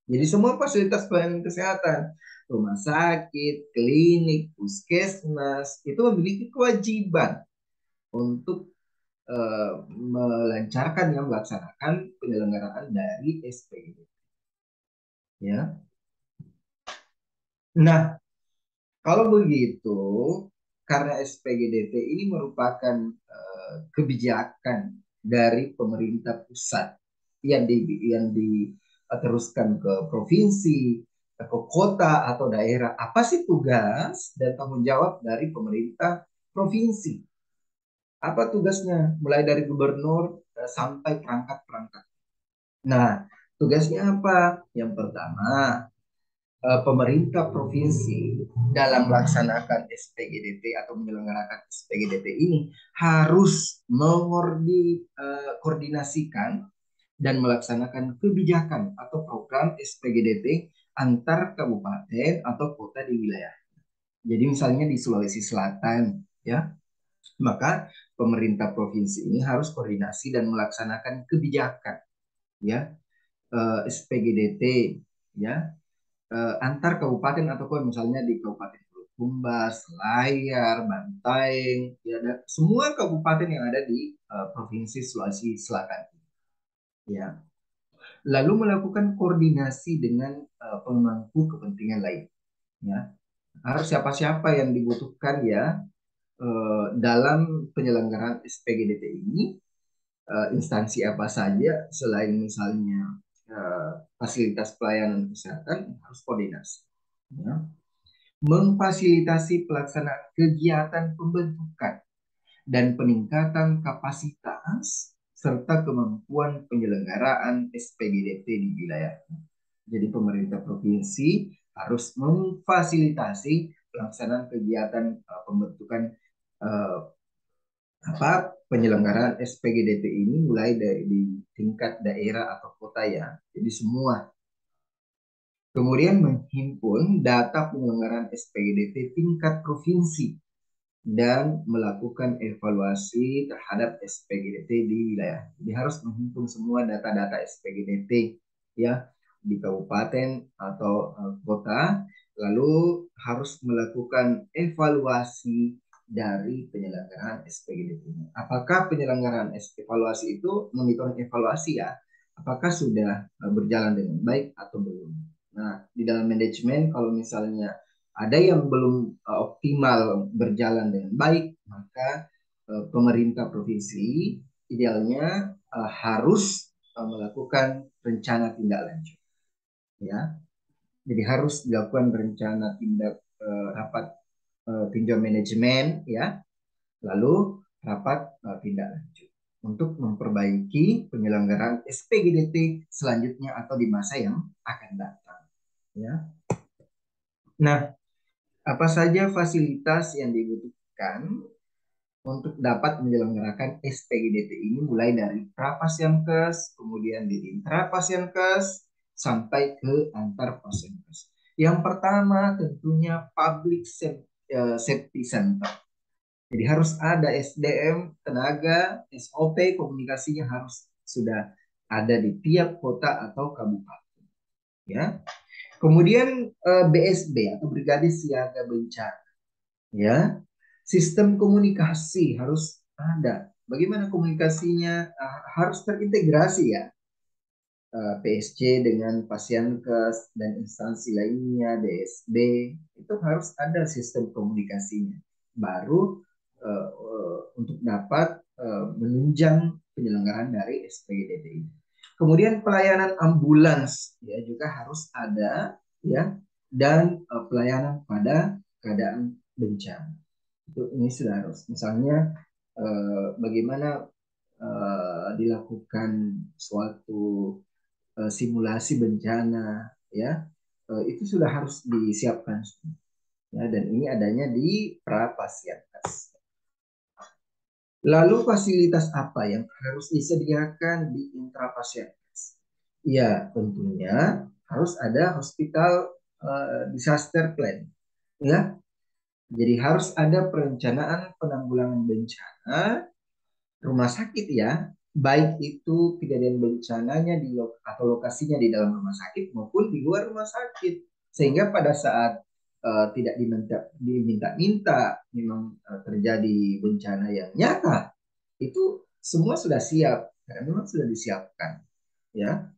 [SPEAKER 1] Jadi semua fasilitas pelayanan kesehatan, rumah sakit, klinik, puskesmas, itu memiliki kewajiban untuk melancarkan yang melaksanakan penyelenggaraan dari SPGD. Ya. Nah, kalau begitu, karena SPGDT ini merupakan kebijakan dari pemerintah pusat yang diteruskan ke provinsi, ke kota atau daerah. Apa sih tugas dan tanggung jawab dari pemerintah provinsi? Apa tugasnya? Mulai dari gubernur sampai perangkat-perangkat. Nah, tugasnya apa? Yang pertama, pemerintah provinsi dalam melaksanakan SPGDT atau menyelenggarakan SPGDT ini harus mengkoordinasikan dan melaksanakan kebijakan atau program SPGDT antar kabupaten atau kota di wilayah. Jadi misalnya di Sulawesi Selatan, ya, maka pemerintah provinsi ini harus koordinasi dan melaksanakan kebijakan, ya, SPGDT, ya, antar kabupaten atau misalnya di Kabupaten Bulukumba, Selayar, Bantaeng, ya, dan semua kabupaten yang ada di Provinsi Sulawesi Selatan. Ya, lalu melakukan koordinasi dengan pemangku kepentingan lain. Ya, harus siapa-siapa yang dibutuhkan ya dalam penyelenggaraan SPGDT ini, instansi apa saja selain misalnya fasilitas pelayanan kesehatan harus koordinasi. Ya, memfasilitasi pelaksanaan kegiatan pembentukan dan peningkatan kapasitas serta kemampuan penyelenggaraan SPGDT di wilayah. Jadi pemerintah provinsi harus memfasilitasi pelaksanaan kegiatan pembentukan uh, penyelenggaraan SPGDT ini mulai dari di tingkat daerah atau kota ya. Jadi semua. Kemudian menghimpun data penyelenggaraan SPGDT tingkat provinsi dan melakukan evaluasi terhadap SPGDT di wilayah. Jadi harus menghimpun semua data-data SPGDT ya di kabupaten atau kota, lalu harus melakukan evaluasi dari penyelenggaraan SPGDT. Apakah penyelenggaraan evaluasi itu monitoring evaluasi ya? Apakah sudah berjalan dengan baik atau belum? Nah, di dalam manajemen kalau misalnya ada yang belum optimal berjalan dengan baik, maka pemerintah provinsi idealnya harus melakukan rencana tindak lanjut, ya. Jadi harus dilakukan rencana tindak rapat tinjau manajemen, ya, lalu rapat tindak lanjut untuk memperbaiki penyelenggaraan SPGDT selanjutnya atau di masa yang akan datang, ya. Nah, apa saja fasilitas yang dibutuhkan untuk dapat menyelenggarakan SPGDT ini, mulai dari Prapasyankes, kemudian di Intrapasyankes, sampai ke antar pasienkes. Yang pertama tentunya public safety center. Jadi harus ada SDM, tenaga, SOP, komunikasinya harus sudah ada di tiap kota atau kabupaten, ya. Kemudian BSB atau Brigade Siaga Bencana, ya. Sistem komunikasi harus ada. Bagaimana komunikasinya? Harus terintegrasi, ya. PSC dengan Pasienkes dan instansi lainnya, DSB, itu harus ada sistem komunikasinya. Baru untuk dapat menunjang penyelenggaraan dari SPGDT ini. Kemudian pelayanan ambulans, ya, juga harus ada, ya, dan pelayanan pada keadaan bencana. Itu ini sudah harus. Misalnya bagaimana dilakukan suatu simulasi bencana, ya, itu sudah harus disiapkan, ya, dan ini adanya di Prapasyankes. Lalu fasilitas apa yang harus disediakan di Intrapasyankes? Ya, tentunya harus ada hospital disaster plan, ya. Jadi harus ada perencanaan penanggulangan bencana rumah sakit, ya, baik itu kejadian bencananya atau lokasinya di dalam rumah sakit maupun di luar rumah sakit, sehingga pada saat tidak diminta-minta memang terjadi bencana yang nyata, itu semua sudah siap karena memang sudah disiapkan, ya.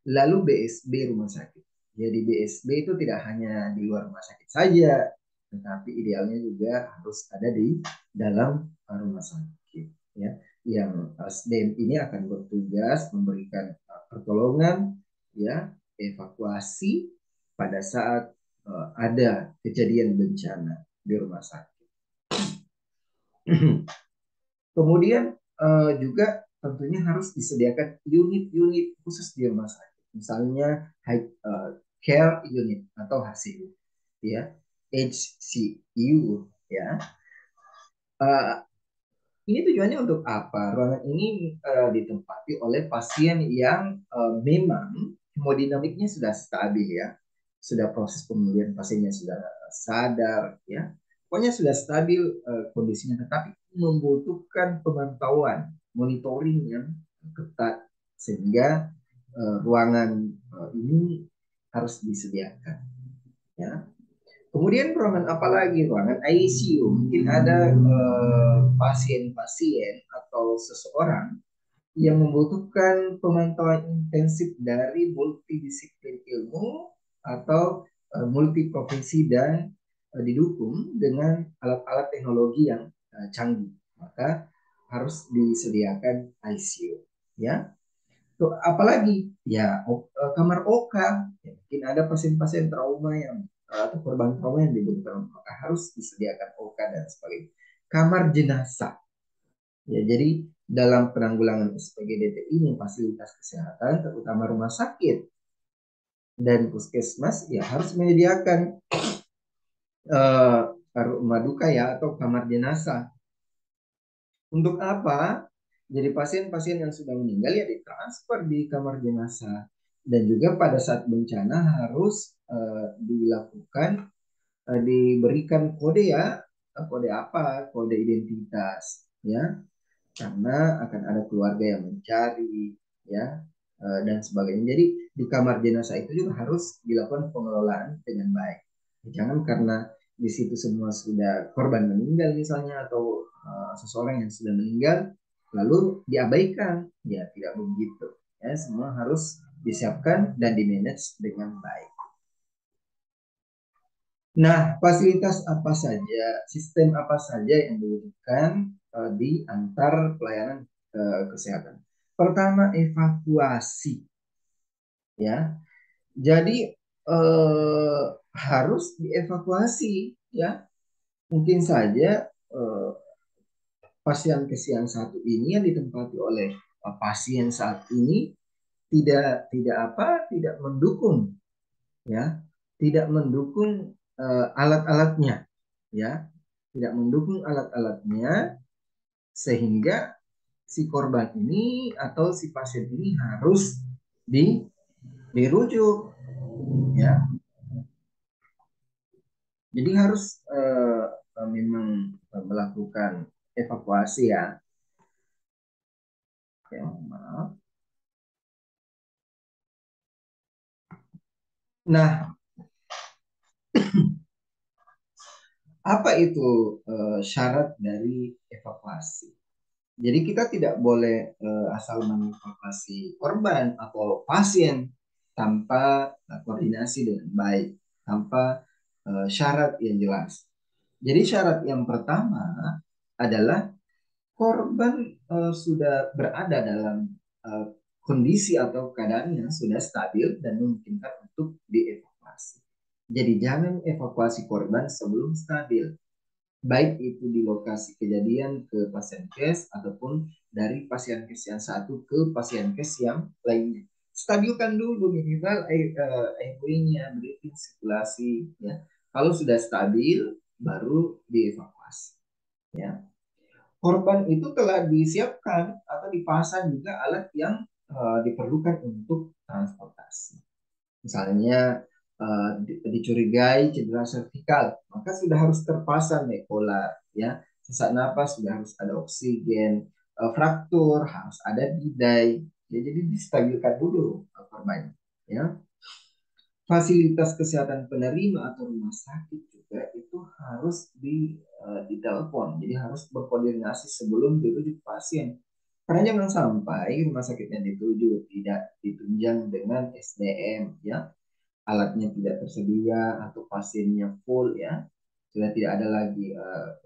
[SPEAKER 1] Lalu BSB rumah sakit. Jadi BSB itu tidak hanya di luar rumah sakit saja, tetapi idealnya juga harus ada di dalam rumah sakit, ya. Yang SDM ini akan bertugas memberikan pertolongan, ya, evakuasi pada saat ada kejadian bencana di rumah sakit. Kemudian juga tentunya harus disediakan unit-unit khusus di rumah sakit. Misalnya high care unit atau HCU, ya, HCU, ya. Uh, ini tujuannya untuk apa? Ruangan ini ditempati oleh pasien yang memang hemodinamiknya sudah stabil, ya, sudah proses pemulihan pasiennya sudah sadar, ya, pokoknya sudah stabil kondisinya, tetapi membutuhkan pemantauan, monitoring yang ketat, sehingga ruangan ini harus disediakan, ya. Kemudian ruangan apa lagi? Ruangan ICU. Mungkin ada pasien-pasien atau seseorang yang membutuhkan pemantauan intensif dari multidisiplin ilmu atau multiprofesi dan didukung dengan alat-alat teknologi yang canggih. Maka harus disediakan ICU, ya. Tuh, apalagi ya kamar OK, ya, mungkin ada pasien-pasien trauma yang atau korban trauma yang dibutuhkan OK, harus disediakan OK dan sebagainya. Kamar jenazah, ya, jadi dalam penanggulangan SPGDT ini fasilitas kesehatan terutama rumah sakit dan puskesmas ya harus menyediakan uh, rumah duka, ya, atau kamar jenazah. Untuk apa? Jadi pasien-pasien yang sudah meninggal ya ditransfer di kamar jenazah, dan juga pada saat bencana harus dilakukan diberikan kode, ya, kode apa? Kode identitas, ya, karena akan ada keluarga yang mencari, ya, dan sebagainya. Jadi di kamar jenazah itu juga harus dilakukan pengelolaan dengan baik. Jangan karena di situ semua sudah korban meninggal misalnya atau seseorang yang sudah meninggal lalu diabaikan, ya tidak begitu. Ya, semua harus disiapkan dan dimanage dengan baik. Nah, fasilitas apa saja, sistem apa saja yang dibutuhkan di antar pelayanan kesehatan. Pertama, evakuasi, ya. Jadi harus dievakuasi, ya. Mungkin saja pasien yang satu ini yang ditempati oleh pasien saat ini tidak apa, tidak mendukung, ya, tidak mendukung alat-alatnya, ya, tidak mendukung alat-alatnya sehingga si korban ini atau si pasien ini harus dirujuk, ya. Jadi harus memang melakukan evakuasi, ya. Oke, maaf. Nah, apa itu syarat dari evakuasi? Jadi kita tidak boleh asal mengevakuasi korban atau pasien tanpa koordinasi dengan baik, tanpa syarat yang jelas. Jadi syarat yang pertama adalah korban sudah berada dalam eh, kondisi atau keadaan yang sudah stabil dan memungkinkan untuk dievakuasi. Jadi jangan evakuasi korban sebelum stabil, baik itu di lokasi kejadian ke pasien case ataupun dari pasien case yang satu ke pasien case yang lainnya. Stabilkan dulu minimal airway-nya, breathing, sirkulasi, ya. Kalau sudah stabil, baru dievakuasi, ya. Korban itu telah disiapkan atau dipasang juga alat yang diperlukan untuk transportasi. Misalnya dicurigai cedera servikal, maka sudah harus terpasang nekolar, ya. Sesak napas sudah harus ada oksigen, fraktur harus ada bidai. Ya, jadi distabilkan dulu korbannya, ya. Fasilitas kesehatan penerima atau rumah sakit juga itu harus ditelepon. Jadi harus berkoordinasi sebelum dirujuk pasien. Karena jangan sampai rumah sakit yang dituju tidak ditunjang dengan SDM, ya, alatnya tidak tersedia atau pasiennya full, ya, sudah tidak ada lagi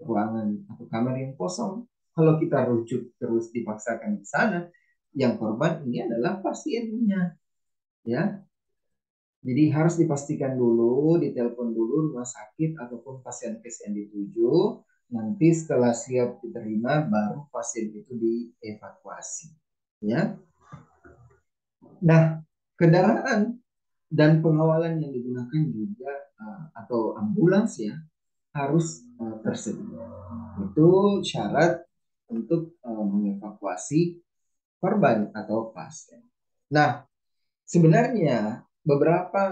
[SPEAKER 1] ruangan atau kamar yang kosong. Kalau kita rujuk terus dipaksakan di sana, yang korban ini adalah pasiennya, ya. Jadi harus dipastikan dulu, ditelepon dulu rumah sakit ataupun pasien case yang dituju. Nanti setelah siap diterima, baru pasien itu dievakuasi, ya. Nah, kendaraan dan pengawalan yang digunakan juga atau ambulans, ya, harus tersedia. Itu syarat untuk mengevakuasi korban atau pasien. Nah, sebenarnya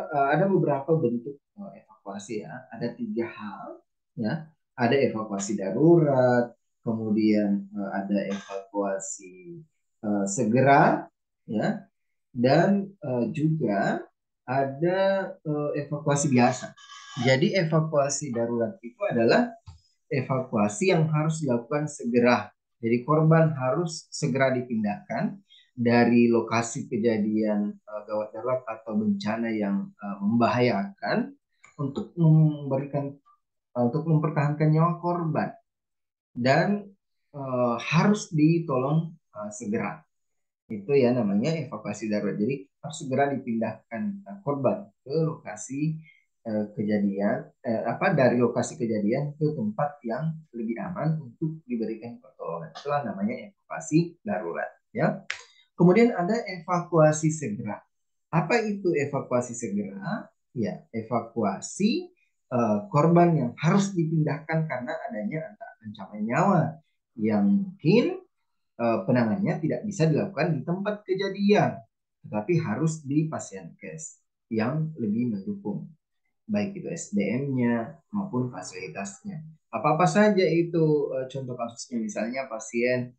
[SPEAKER 1] ada beberapa bentuk evakuasi, ya. Ada tiga hal, ya. Ada evakuasi darurat, kemudian ada evakuasi segera, ya, dan juga ada evakuasi biasa. Jadi evakuasi darurat itu adalah evakuasi yang harus dilakukan segera. Jadi korban harus segera dipindahkan dari lokasi kejadian gawat darurat atau bencana yang membahayakan untuk mempertahankan nyawa korban dan harus ditolong segera. Itu ya namanya evakuasi darurat. Jadi harus segera dipindahkan korban ke lokasi kejadian dari lokasi kejadian ke tempat yang lebih aman untuk diberikan pertolongan. Itulah namanya evakuasi darurat, ya. Kemudian ada evakuasi segera. Apa itu evakuasi segera? Ya, evakuasi korban yang harus dipindahkan karena adanya ancaman nyawa yang mungkin penanganannya tidak bisa dilakukan di tempat kejadian, tetapi harus di pasien case yang lebih mendukung, baik itu SDM-nya maupun fasilitasnya. Apa-apa saja itu contoh kasusnya, misalnya pasien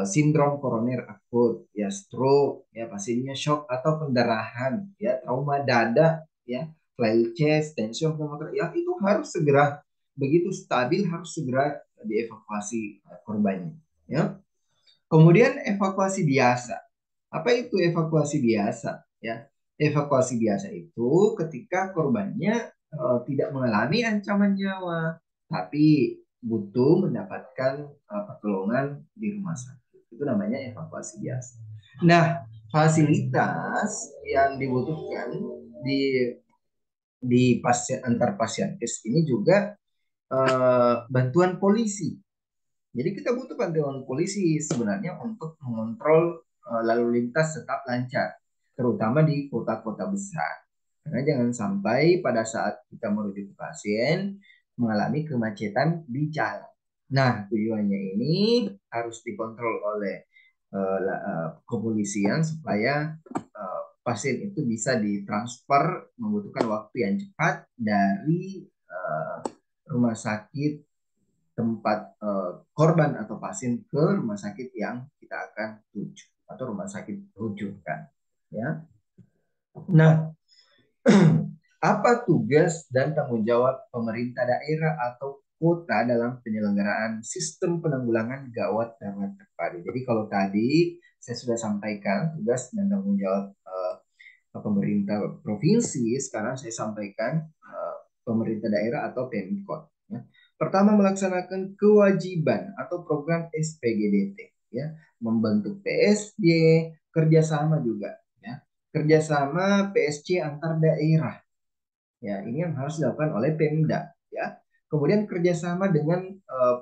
[SPEAKER 1] sindrom koroner akut, ya, stroke, ya, pasiennya shock atau pendarahan, ya, trauma dada, ya, flail chest, tension pneumotor, ya, itu harus segera begitu stabil harus segera dievakuasi korbannya. Ya. Kemudian evakuasi biasa. Apa itu evakuasi biasa? Ya, evakuasi biasa itu ketika korbannya tidak mengalami ancaman nyawa, tapi butuh mendapatkan pertolongan di rumah sakit. Itu namanya evakuasi biasa. Nah, fasilitas yang dibutuhkan di pasien antar pasien kes ini juga bantuan polisi. Jadi kita butuh bantuan polisi sebenarnya untuk mengontrol lalu lintas tetap lancar, terutama di kota-kota besar. Karena jangan sampai pada saat kita merujuk pasien mengalami kemacetan di jalan. Nah, tujuannya ini harus dikontrol oleh kepolisian supaya pasien itu bisa ditransfer membutuhkan waktu yang cepat dari rumah sakit tempat korban atau pasien ke rumah sakit yang kita akan tuju atau rumah sakit rujukan. Ya. Nah, apa tugas dan tanggung jawab pemerintah daerah atau kota dalam penyelenggaraan sistem penanggulangan gawat darurat terpadu? Jadi kalau tadi saya sudah sampaikan tugas dan tanggung jawab pemerintah provinsi, sekarang saya sampaikan pemerintah daerah atau Pemkot. Ya. Pertama, melaksanakan kewajiban atau program SPGDT, ya, membentuk PSJ, kerjasama juga, ya, kerjasama PSC antar daerah, ya, ini yang harus dilakukan oleh Pemda, ya. Kemudian kerjasama dengan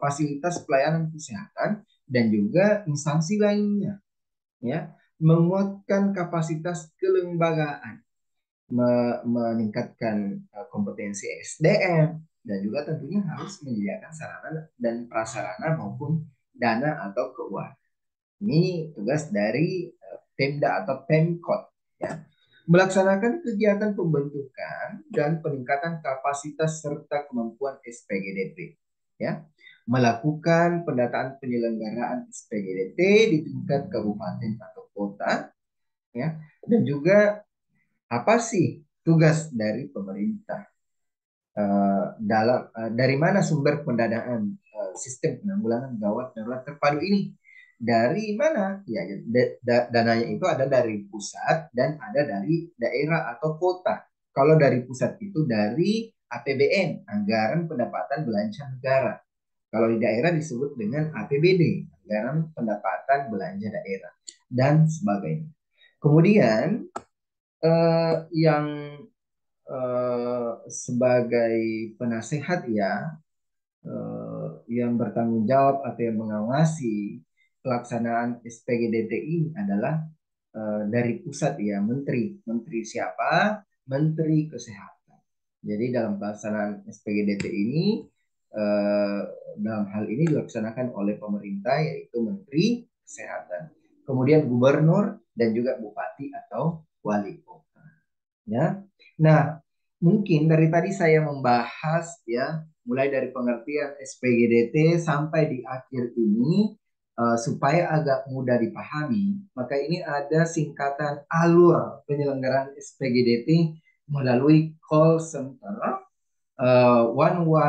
[SPEAKER 1] fasilitas pelayanan kesehatan dan juga instansi lainnya, ya, menguatkan kapasitas kelembagaan, meningkatkan kompetensi SDM, dan juga tentunya harus menyediakan sarana dan prasarana maupun dana atau keuangan. Ini tugas dari Pemda atau Pemkot, ya. Melaksanakan kegiatan pembentukan dan peningkatan kapasitas serta kemampuan SPGDT, ya. Melakukan pendataan penyelenggaraan SPGDT di tingkat kabupaten atau kota, ya. Dan juga apa sih tugas dari pemerintah dari mana sumber pendanaan sistem penanggulangan gawat darurat terpadu ini? Dari mana? Ya, dananya itu ada dari pusat dan ada dari daerah atau kota. Kalau dari pusat itu dari APBN, Anggaran Pendapatan Belanja Negara. Kalau di daerah disebut dengan APBD, Anggaran Pendapatan Belanja Daerah, dan sebagainya. Kemudian yang sebagai penasehat, ya, yang bertanggung jawab atau yang mengawasi pelaksanaan SPGDT ini adalah dari pusat, ya, menteri siapa? Menteri Kesehatan. Jadi dalam pelaksanaan SPGDT ini eh, dalam hal ini dilaksanakan oleh pemerintah, yaitu Menteri Kesehatan, kemudian gubernur dan juga bupati atau wali kota, ya. Nah, mungkin dari tadi saya membahas, ya, mulai dari pengertian SPGDT sampai di akhir ini supaya agak mudah dipahami, maka ini ada singkatan alur penyelenggaraan SPGDT melalui call center 119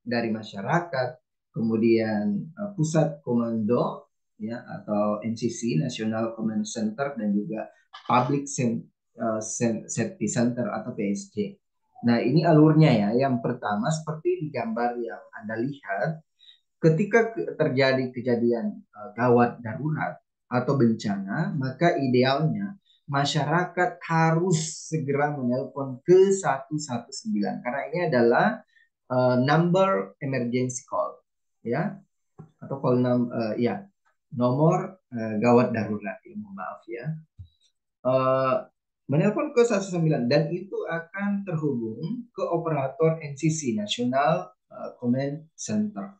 [SPEAKER 1] dari masyarakat, kemudian pusat komando, ya, atau NCC National Command Center, dan juga Public Safety Center atau PSC. Nah, ini alurnya, ya. Yang pertama seperti di gambar yang Anda lihat, ketika terjadi kejadian gawat darurat atau bencana, maka idealnya masyarakat harus segera menelpon ke 119 karena ini adalah number emergency call, ya, atau ya, nomor gawat darurat, ya, mohon maaf, ya. Uh, Menelpon ke 119 dan itu akan terhubung ke operator NCC National Command Center.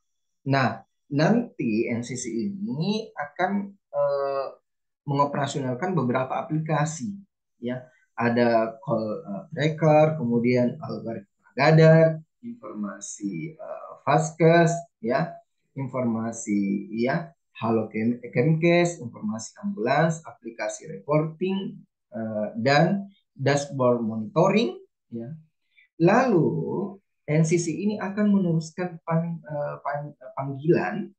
[SPEAKER 1] Nah, nanti NCC ini akan mengoperasionalkan beberapa aplikasi, ya. Ada call tracker, kemudian algoritma radar, informasi Vaskes, ya, informasi, ya, Halo Kemkes, informasi ambulans, aplikasi reporting dan dashboard monitoring, ya. Lalu NCC ini akan meneruskan panggilan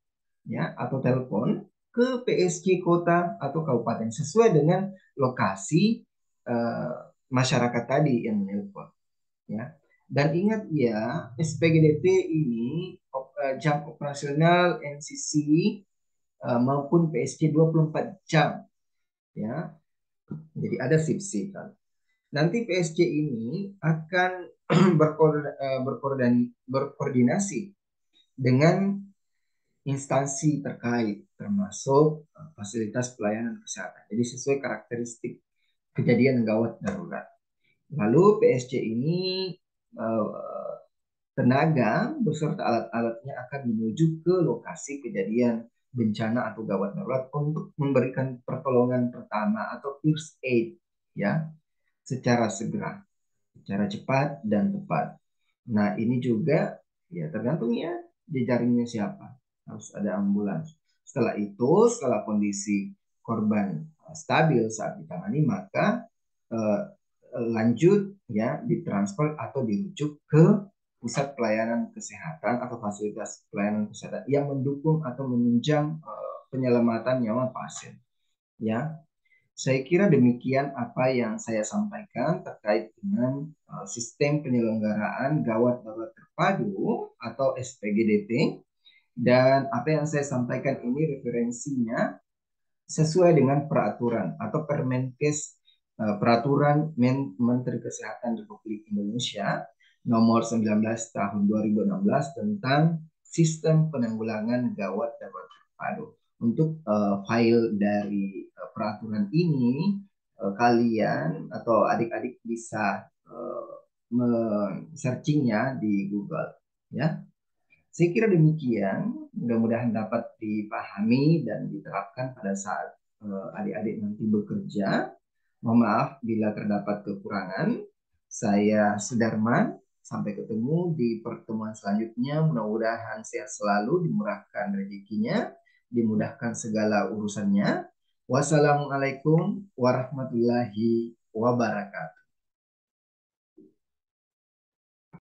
[SPEAKER 1] ya atau telepon ke PSG kota atau kabupaten sesuai dengan lokasi eh, masyarakat tadi yang menelpon ya. Dan ingat ya, SPGDT ini jam operasional NCC maupun PSG 24 jam ya. Jadi ada shift-shift. Nanti PSG ini akan berkoordinasi dengan instansi terkait termasuk fasilitas pelayanan kesehatan. Jadi sesuai karakteristik kejadian gawat darurat. Lalu PSG ini uh, tenaga beserta alat-alatnya akan menuju ke lokasi kejadian bencana atau gawat darurat untuk memberikan pertolongan pertama atau first aid ya secara segera, secara cepat dan tepat. Nah, ini juga ya tergantung ya jejaringnya siapa. Harus ada ambulans. Setelah itu, setelah kondisi korban stabil saat ditangani, maka eh, lanjut ya ditransfer atau dirujuk ke pusat pelayanan kesehatan atau fasilitas pelayanan kesehatan yang mendukung atau menunjang penyelamatan nyawa pasien. Ya, saya kira demikian apa yang saya sampaikan terkait dengan sistem penyelenggaraan gawat darurat terpadu atau SPGDT, dan apa yang saya sampaikan ini referensinya sesuai dengan peraturan atau Permenkes peraturan Menteri Kesehatan Republik Indonesia nomor 19 tahun 2016 tentang sistem penanggulangan gawat darurat terpadu. Untuk file dari peraturan ini kalian atau adik-adik bisa searchingnya di Google ya. Saya kira demikian, mudah-mudahan dapat dipahami dan diterapkan pada saat adik-adik nanti bekerja. Mohon maaf bila terdapat kekurangan. Saya Sudarman, sampai ketemu di pertemuan selanjutnya. Mudah-mudahan sehat selalu, dimurahkan rezekinya, dimudahkan segala urusannya. Wassalamualaikum warahmatullahi wabarakatuh.